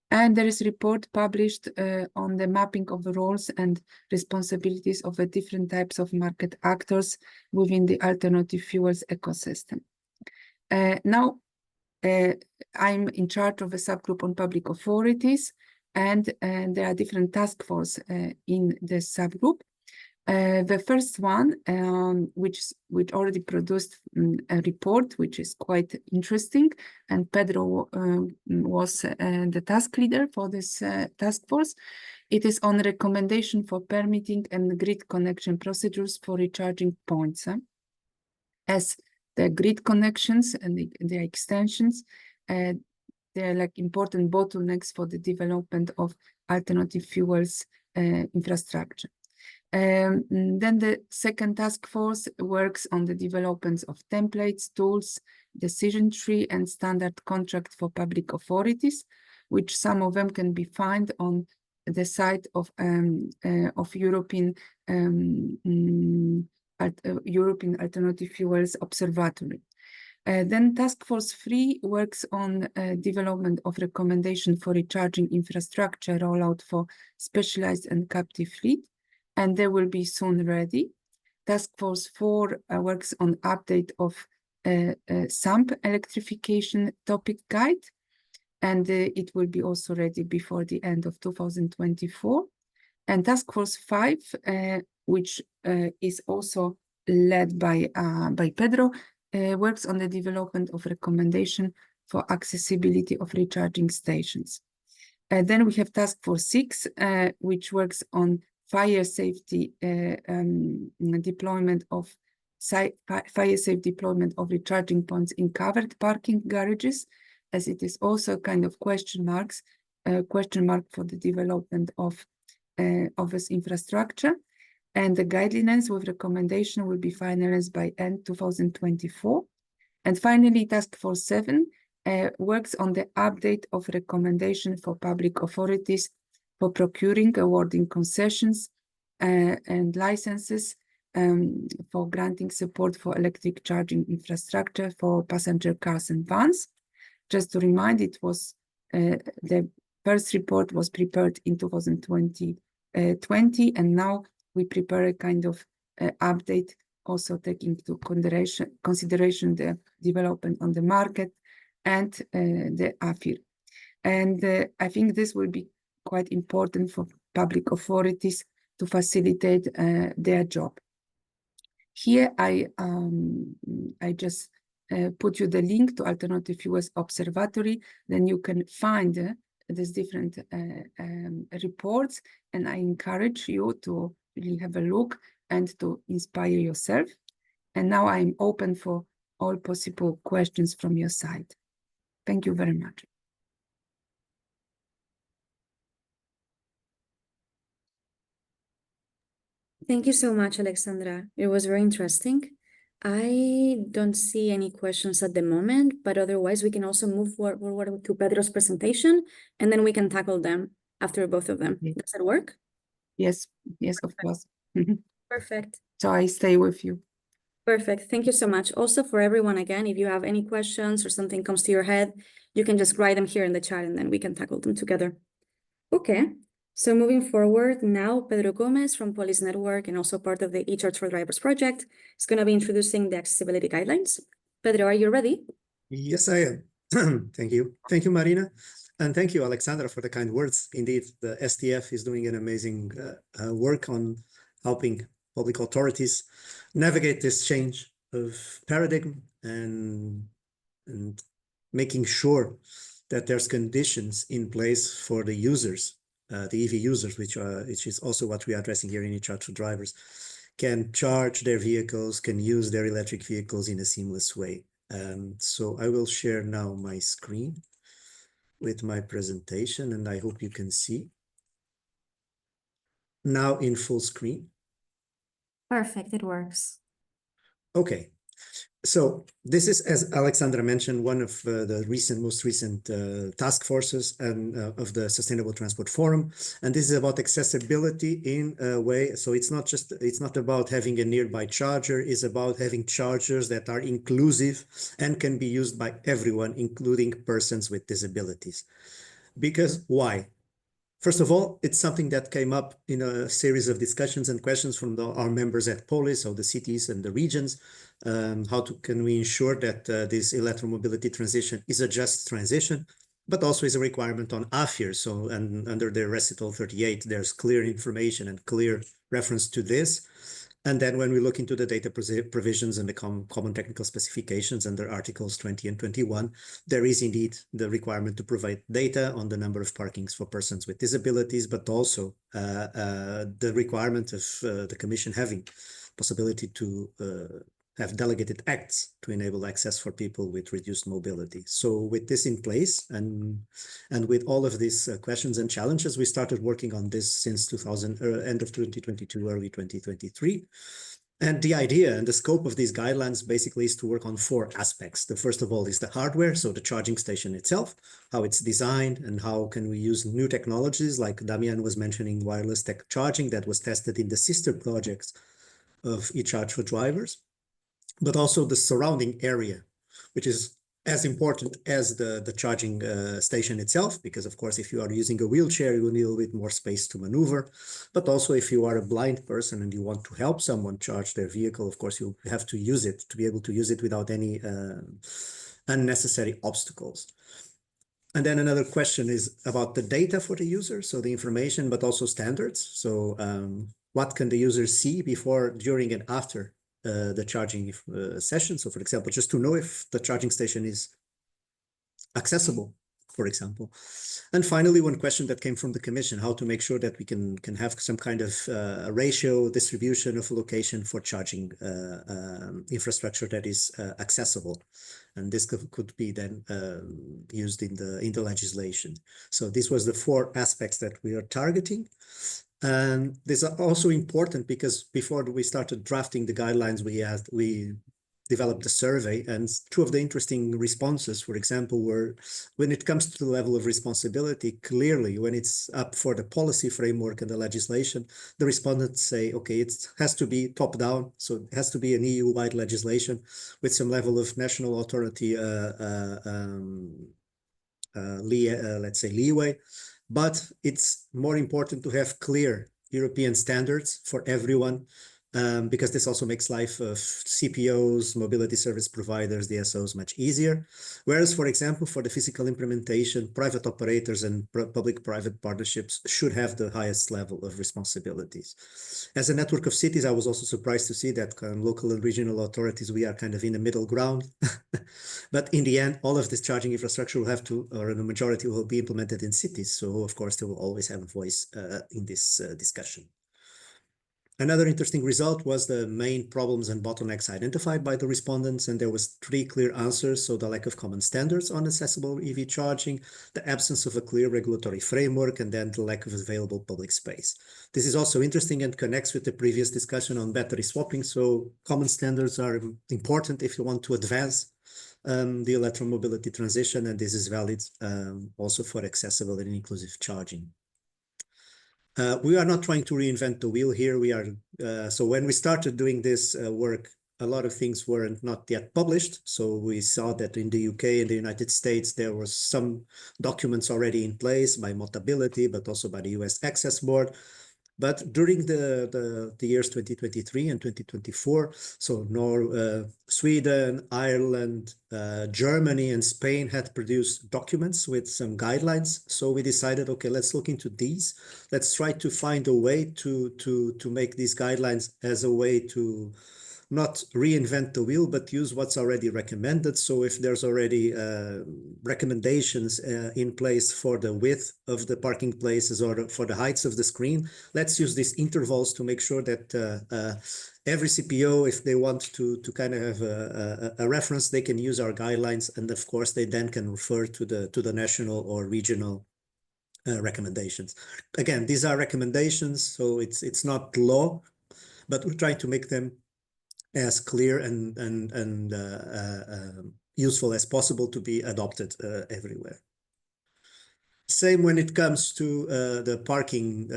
And there is a report published on the mapping of the roles and responsibilities of the different types of market actors within the alternative fuels ecosystem. Now, I'm in charge of a subgroup on public authorities, and there are different task forces in the subgroup. The first one, which already produced a report, which is quite interesting, and Pedro was the task leader for this task force. It is on recommendation for permitting and grid connection procedures for recharging points. As the grid connections and the extensions, they're like important bottlenecks for the development of alternative fuels infrastructure. Then the second task force works on the development of templates, tools, decision tree, and standard contract for public authorities, which some of them can be found on the site of European Alternative Fuels Observatory. Then Task Force 3 works on development of recommendation for recharging infrastructure rollout for specialized and captive fleet, and they will be soon ready. Task Force 4 works on update of SAMP electrification topic guide, and it will be also ready before the end of 2024. And Task Force 5, which is also led by Pedro, works on the development of recommendation for accessibility of recharging stations. Then we have Task Force 6, which works on fire safety deployment of fire-safe deployment of recharging points in covered parking garages, as it is also kind of question mark for the development of this infrastructure. And the guidelines with recommendation will be finalized by end 2024. And finally, Task Force 7 works on the update of recommendation for public authorities for procuring, awarding concessions and licenses for granting support for electric charging infrastructure for passenger cars and vans. Just to remind, it was the first report was prepared in 2020, and now we prepare a kind of update, also taking into consideration the development on the market and the AFIR. And I think this will be quite important for public authorities to facilitate their job. Here I just put you the link to Alternative Fuels Observatory. Then you can find these different reports, and I encourage you to really have a look and to inspire yourself. And now I'm open for all possible questions from your side. Thank you very much. Thank you so much, Alexandra. It was very interesting. I don't see any questions at the moment, but otherwise we can also move forward to Pedro's presentation, and then we can tackle them after both of them. Does that work? Yes, yes, of course. Perfect. So I stay with you. Perfect. Thank you so much. Also for everyone, again, if you have any questions or something comes to your head, you can just write them here in the chat and then we can tackle them together. Okay. So moving forward, now Pedro Gomez from Police Network and also part of the eCharge4Drivers project is going to be introducing the accessibility guidelines. Pedro, are you ready? Yes, I am. Thank you. Thank you, Marina. And thank you, Alexandra, for the kind words. Indeed, the STF is doing an amazing work on helping public authorities navigate this change of paradigm and making sure that there's conditions in place for the users, the EV users, which is also what we are addressing here in eCharge4Drivers, can charge their vehicles, can use their electric vehicles in a seamless way. So I will share now my screen with my presentation, and I hope you can see. now in full screen? Perfect, it works. Okay. So this is, as Alexandra mentioned, one of the most recent task forces and of the Sustainable Transport Forum. And this is about accessibility in a way. So it's not about having a nearby charger. It's about having chargers that are inclusive and can be used by everyone, including persons with disabilities. Because why? First of all, it's something that came up in a series of discussions and questions from our members at Polis, so the cities and the regions. Can we ensure that this electromobility transition is a just transition, but also is a requirement on AFIR. So, and under the recital 38, there's clear information and clear reference to this. And then when we look into the data provisions and the common technical specifications under Articles 20 and 21, there is indeed the requirement to provide data on the number of parkings for persons with disabilities, but also the requirement of the Commission having possibility to have delegated acts to enable access for people with reduced mobility. So with this in place and with all of these questions and challenges, we started working on this since end of 2022, early 2023. And the idea and the scope of these guidelines basically is to work on 4 aspects. The first of all is the hardware, so the charging station itself, how it's designed and how can we use new technologies like Damian was mentioning, wireless tech charging that was tested in the sister projects of eCharge4Drivers, but also the surrounding area, which is as important as the charging station itself, because of course, if you are using a wheelchair, you will need a little bit more space to maneuver. But also if you are a blind person and you want to help someone charge their vehicle, of course, you have to use it to be able to use it without any unnecessary obstacles. And then another question is about the data for the user, so the information, but also standards. So what can the user see before, during, and after the charging session? So for example, just to know if the charging station is accessible, for example. And finally, one question that came from the Commission, how to make sure that we can have some kind of ratio distribution of location for charging infrastructure that is accessible. And this could be then used in the legislation. So this was the 4 aspects that we are targeting. And these are also important because before we started drafting the guidelines, we developed a survey, and 2 of the interesting responses, for example, were when it comes to the level of responsibility, clearly when it's up for the policy framework and the legislation, the respondents say, okay, it has to be top down. So it has to be an EU-wide legislation with some level of national authority, let's say leeway. But it's more important to have clear European standards for everyone, because this also makes life of CPOs, mobility service providers, DSOs much easier. Whereas, for example, for the physical implementation, private operators and public-private partnerships should have the highest level of responsibilities. As a network of cities, I was also surprised to see that local and regional authorities, we are kind of in the middle ground. But in the end, all of this charging infrastructure will have to, or the majority will be implemented in cities. So of course, they will always have a voice in this discussion. Another interesting result was the main problems and bottlenecks identified by the respondents, and there was 3 clear answers. So the lack of common standards on accessible EV charging, the absence of a clear regulatory framework, and then the lack of available public space. This is also interesting and connects with the previous discussion on battery swapping. So common standards are important if you want to advance the electromobility transition, and this is valid also for accessible and inclusive charging. We are not trying to reinvent the wheel here. We are so when we started doing this work, a lot of things were not yet published. So we saw that in the UK and the United States, there was some documents already in place by Motability, but also by the US Access Board. But during the years 2023 and 2024, so Sweden, Ireland, Germany, and Spain had produced documents with some guidelines. So we decided, okay, let's look into these. Let's try to find a way to make these guidelines as a way to not reinvent the wheel, but use what's already recommended. So if there's already recommendations in place for the width of the parking places or for the heights of the screen, let's use these intervals to make sure that every CPO, if they want to kind of have a reference, they can use our guidelines. And of course, they then can refer to the national or regional recommendations. Again, these are recommendations, so it's not law, but we're trying to make them as clear and useful as possible to be adopted everywhere. Same when it comes to the parking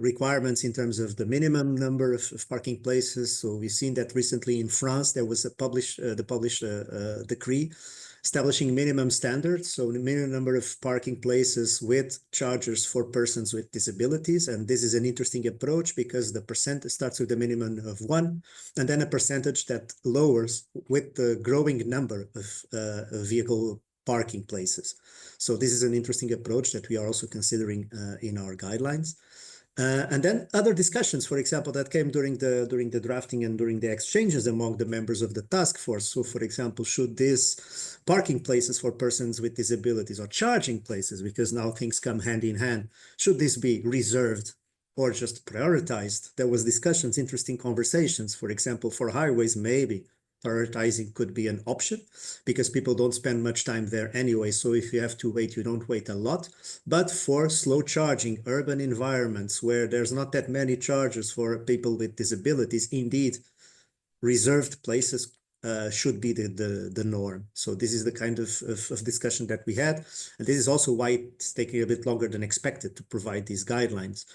requirements in terms of the minimum number of parking places. So we've seen that recently in France, there was a published decree establishing minimum standards. So the minimum number of parking places with chargers for persons with disabilities. And this is an interesting approach because the percent starts with a minimum of 1, and then a percentage that lowers with the growing number of vehicle parking places. So this is an interesting approach that we are also considering in our guidelines. And then other discussions, for example, that came during the drafting and during the exchanges among the members of the task force. So, for example, should these parking places for persons with disabilities or charging places, because now things come hand in hand, should this be reserved or just prioritized? There was discussions, interesting conversations. For example, for highways, maybe prioritizing could be an option because people don't spend much time there anyway. So if you have to wait, you don't wait a lot. But for slow charging urban environments where there's not that many chargers for people with disabilities, indeed, reserved places should be the norm. So this is the kind of discussion that we had. And this is also why it's taking a bit longer than expected to provide these guidelines.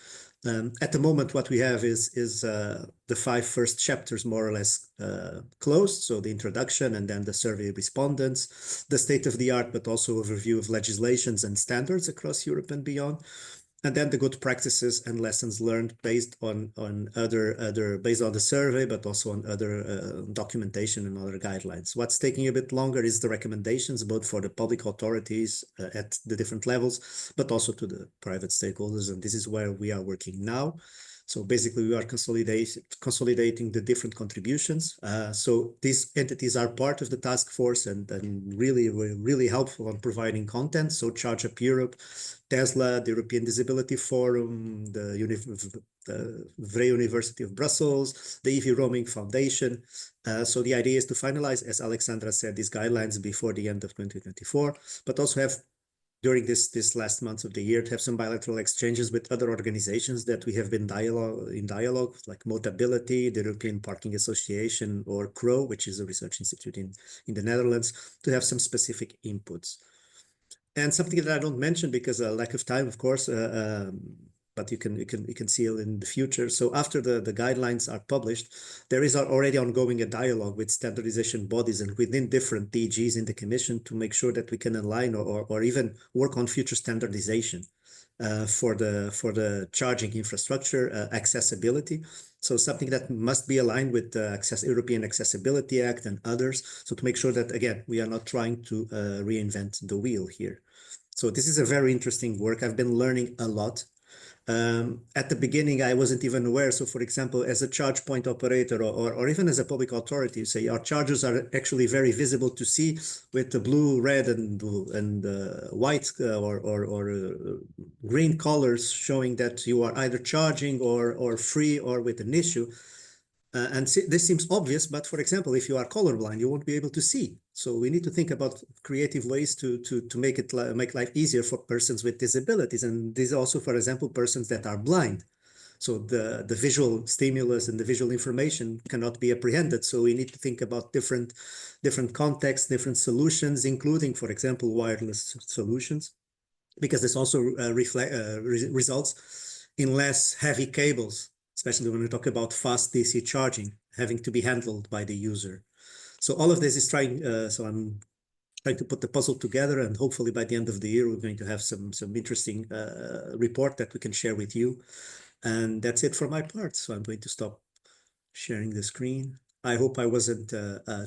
At the moment, what we have is the 5 first chapters more or less closed. So the introduction and then the survey respondents, the state of the art, but also overview of legislations and standards across Europe and beyond. And then the good practices and lessons learned based on based on the survey, but also on other documentation and other guidelines. What's taking a bit longer is the recommendations, both for the public authorities at the different levels, but also to the private stakeholders. And this is where we are working now. So basically, we are consolidating the different contributions. So these entities are part of the task force and really helpful on providing content. So Charge Up Europe, Tesla, the European Disability Forum, the Vrij University of Brussels, the EV Roaming Foundation. So the idea is to finalize, as Alexandra said, these guidelines before the end of 2024, but also have during this last month of the year to have some bilateral exchanges with other organizations that we have been in dialogue, like Motability, the European Parking Association, or CRO, which is a research institute in the Netherlands, to have some specific inputs. And something that I don't mention because lack of time, of course, but you can see it in the future. So after the guidelines are published, there is already ongoing a dialogue with standardization bodies and within different DGs in the Commission to make sure that we can align or even work on future standardization for the charging infrastructure accessibility. So something that must be aligned with the European Accessibility Act and others. So to make sure that, again, we are not trying to reinvent the wheel here. So this is a very interesting work. I've been learning a lot. At the beginning, I wasn't even aware. So for example, as a charge point operator or even as a public authority, say our chargers are actually very visible to see with the blue, red, and white or green colors showing that you are either charging or free or with an issue. And this seems obvious, but for example, if you are colorblind, you won't be able to see. So we need to think about creative ways to make life easier for persons with disabilities. And these are also, for example, persons that are blind. So the visual stimulus and the visual information cannot be apprehended. So we need to think about different contexts, different solutions, including, for example, wireless solutions, because this also results in less heavy cables, especially when we talk about fast DC charging, having to be handled by the user. So all of this is so I'm trying to put the puzzle together, and hopefully by the end of the year, we're going to have some interesting report that we can share with you. And that's it for my part. So I'm going to stop sharing the screen. I hope I wasn't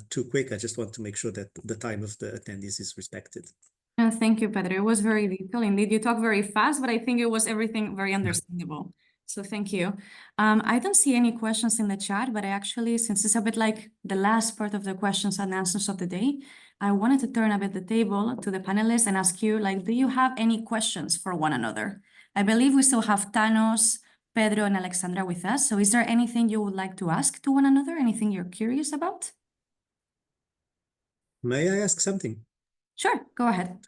too quick. I just want to make sure that the time of the attendees is respected. Thank you, Pedro. It was very detailed. Indeed, you talk very fast, but I think it was everything very understandable. So thank you. I don't see any questions in the chat, but I actually, since it's a bit like the last part of the questions and answers of the day, I wanted to turn a bit the table to the panelists and ask you, like, do you have any questions for one another? I believe we still have Thanos, Pedro, and Alexandra with us. So is there anything you would like to ask to one another? Anything you're curious about? May I ask something? Sure, go ahead.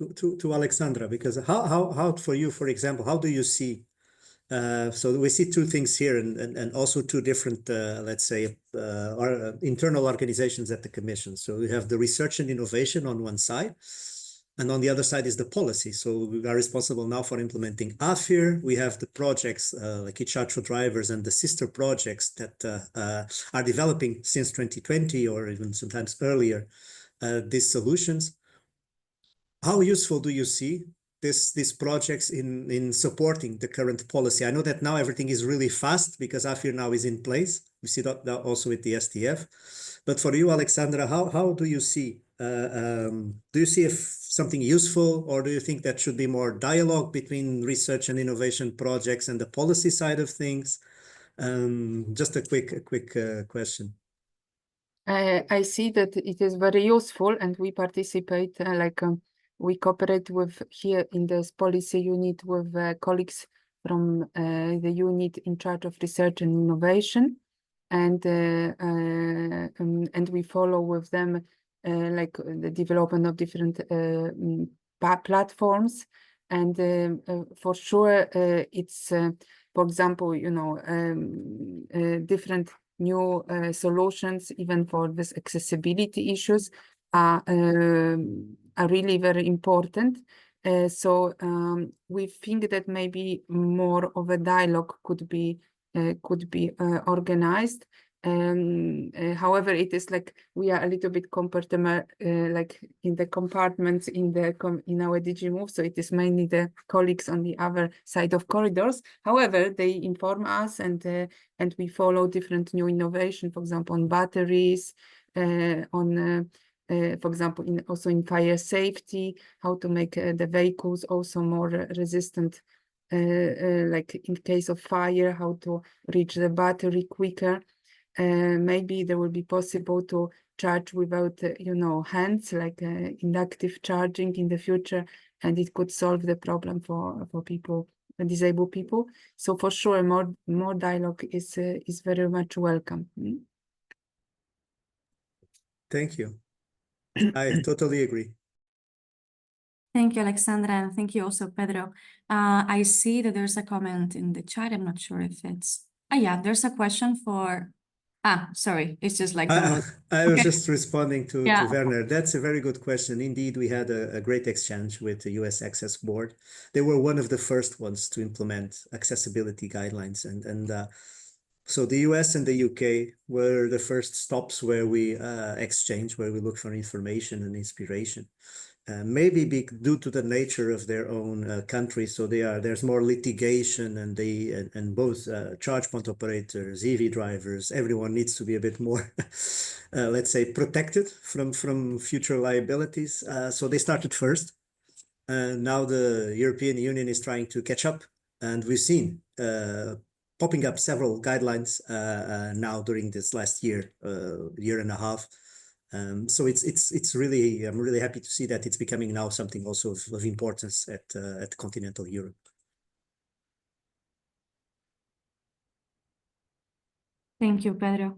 To Alexandra, because how for you, for example, how do you see? So we see two things here, and also two different, let's say, internal organizations at the Commission. So we have the research and innovation on one side, and on the other side is the policy. So we are responsible now for implementing AFIR. We have the projects like eCharge4Drivers and the sister projects that are developing since 2020 or even sometimes earlier these solutions. How useful do you see these projects in supporting the current policy? I know that now everything is really fast because AFIR now is in place. We see that also with the STF. But for you, Alexandra, how do you see? Do you see if something useful, or do you think that should be more dialogue between research and innovation projects and the policy side of things? Just a quick question. I see that it is very useful, and we participate we cooperate with here in this policy unit with colleagues from the unit in charge of research and innovation, and we follow with them like the development of different platforms, and for sure it's for example, you know, different new solutions even for this accessibility issues are really very important. So we think that maybe more of a dialogue could be organized. However, it is like we are a little bit compartment like in the compartments in our DG Move, so it is mainly the colleagues on the other side of corridors. However, they inform us, and we follow different new innovation, for example, on batteries, for example, also in fire safety, how to make the vehicles also more resistant, like in case of fire, how to reach the battery quicker. Maybe there will be possible to charge without, you know, hands, like inductive charging in the future, and it could solve the problem for people, disabled people. So for sure, more dialogue is very much welcome. Thank you. I totally agree. Thank you, Alexandra, and thank you also, Pedro. I see that there's a comment in the chat. I'm not sure if it's... yeah, there's a question for... sorry, it's just like... I was just responding to Yeah. Werner. That's a very good question. Indeed, we had a great exchange with the US Access Board. They were one of the first ones to implement accessibility guidelines. And so the US and the UK were the first stops where we exchange, where we look for information and inspiration. Maybe due to the nature of their own country, so there's more litigation, and both charge point operators, EV drivers, everyone needs to be a bit more, let's say, protected from future liabilities. So they started first, and now the European Union is trying to catch up, and we've seen popping up several guidelines now during this last year and a half. So it's really, I'm really happy to see that it's becoming now something also of importance at continental Europe. Thank you, Pedro.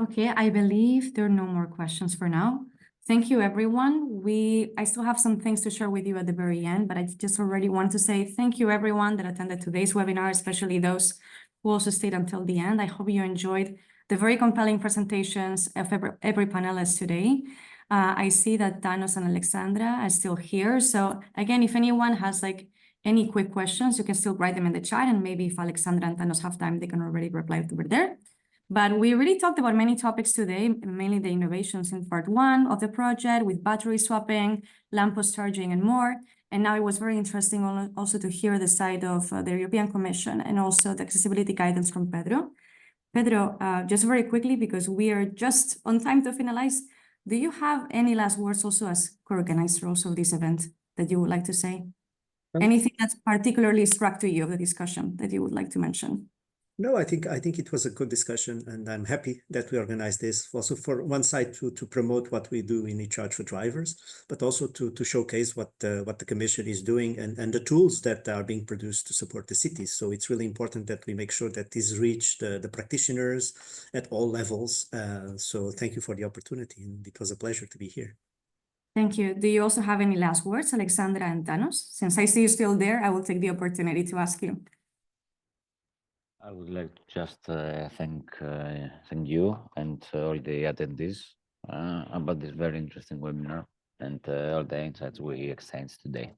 Okay, I believe there are no more questions for now. Thank you, everyone. I still have some things to share with you at the very end, but I just already want to say thank you, everyone that attended today's webinar, especially those who also stayed until the end. I hope you enjoyed the very compelling presentations of every panelist today. I see that Thanos and Alexandra are still here. So again, if anyone has like any quick questions, you can still write them in the chat, and maybe if Alexandra and Thanos have time, they can already reply over there. But we really talked about many topics today, mainly the innovations in part 1 of the project with battery swapping, lamppost charging, and more. And now it was very interesting also to hear the side of the European Commission and also the accessibility guidance from Pedro. Pedro, just very quickly, because we are just on time to finalize, do you have any last words also as co-organizer also of this event that you would like to say? Anything that's particularly struck to you of the discussion that you would like to mention? No, I think it was a good discussion, and I'm happy that we organized this also for one side to promote what we do in eCharge4Drivers, but also to showcase what the Commission is doing and the tools that are being produced to support the cities. So it's really important that we make sure that this reach the practitioners at all levels. So thank you for the opportunity, and it was a pleasure to be here. Thank you. Do you also have any last words, Alexandra and Thanos? Since I see you still there, I will take the opportunity to ask you. I would like to just thank you and all the attendees about this very interesting webinar and all the insights we exchanged today.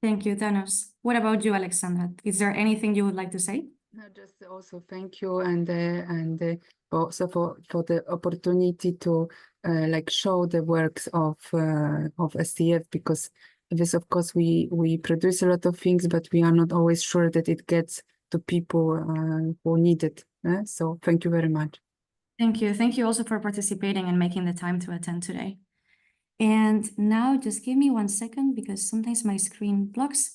Thank you, Thanos. What about you, Alexandra? Is there anything you would like to say? No, just also thank you and also for the opportunity to like show the works of STF, because this, of course, we produce a lot of things, but we are not always sure that it gets to people who need it. So thank you very much. Thank you. Thank you also for participating and making the time to attend today. And now just give me 1 second because sometimes my screen blocks.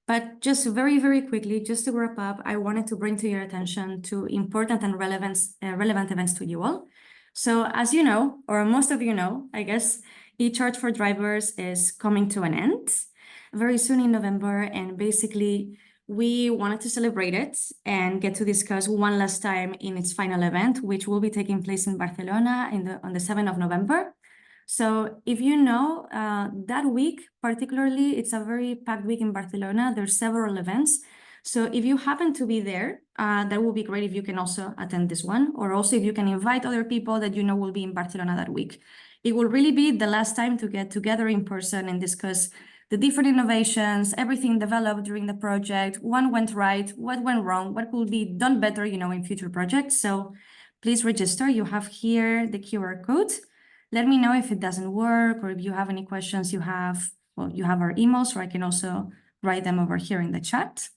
But just very, very quickly, just to wrap up, I wanted to bring to your attention to important and relevant events to you all. So as you know, or most of you know, I guess, eCharge4Drivers is coming to an end very soon in November. And basically, we wanted to celebrate it and get to discuss one last time in its final event, which will be taking place in Barcelona on the 7th of November. So if you know, that week, particularly, it's a very packed week in Barcelona. There's several events. So if you happen to be there, that would be great if you can also attend this one, or also if you can invite other people that you know will be in Barcelona that week. It will really be the last time to get together in person and discuss the different innovations, everything developed during the project, what went right, what went wrong, what could be done better, you know, in future projects. So please register. You have here the QR code. Let me know if it doesn't work or if you have any questions. You have our emails, or I can also write them over here in the chat.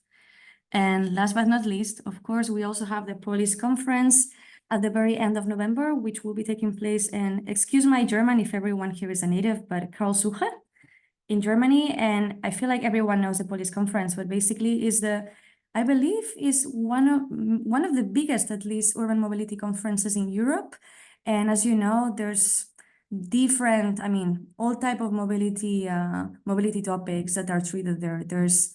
And last but not least, of course, we also have the police conference at the very end of November, which will be taking place in, excuse my German if everyone here is a native, but Karlsruhe in Germany. And I feel like everyone knows the police conference, but basically is I believe is one of the biggest, at least, urban mobility conferences in Europe. And as you know, there's different, I mean, all type of mobility topics that are treated there. There's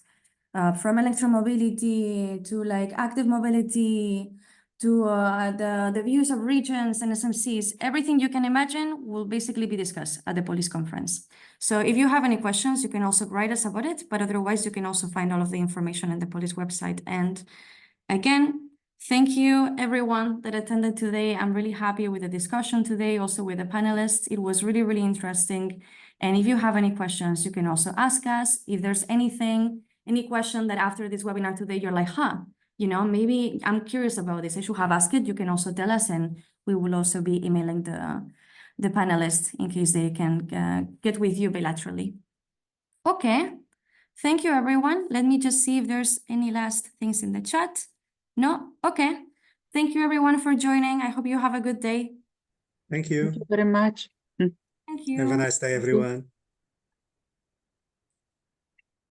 from electromobility to like active mobility to the views of regions and SMCs. Everything you can imagine will basically be discussed at the police conference. So if you have any questions, you can also write us about it, but otherwise you can also find all of the information on the police website. And again, thank you everyone that attended today. I'm really happy with the discussion today, also with the panelists. It was really, really interesting. And if you have any questions, you can also ask us. If there's any question that after this webinar today, you're like, you know, maybe I'm curious about this, I should have asked it, you can also tell us, and we will also be emailing the panelists in case they can get with you bilaterally. Okay, thank you everyone. Let me just see if there's any last things in the chat. No? Okay. Thank you everyone for joining. I hope you have a good day. Thank you. Thank you very much. Thank you. Have a nice day, everyone.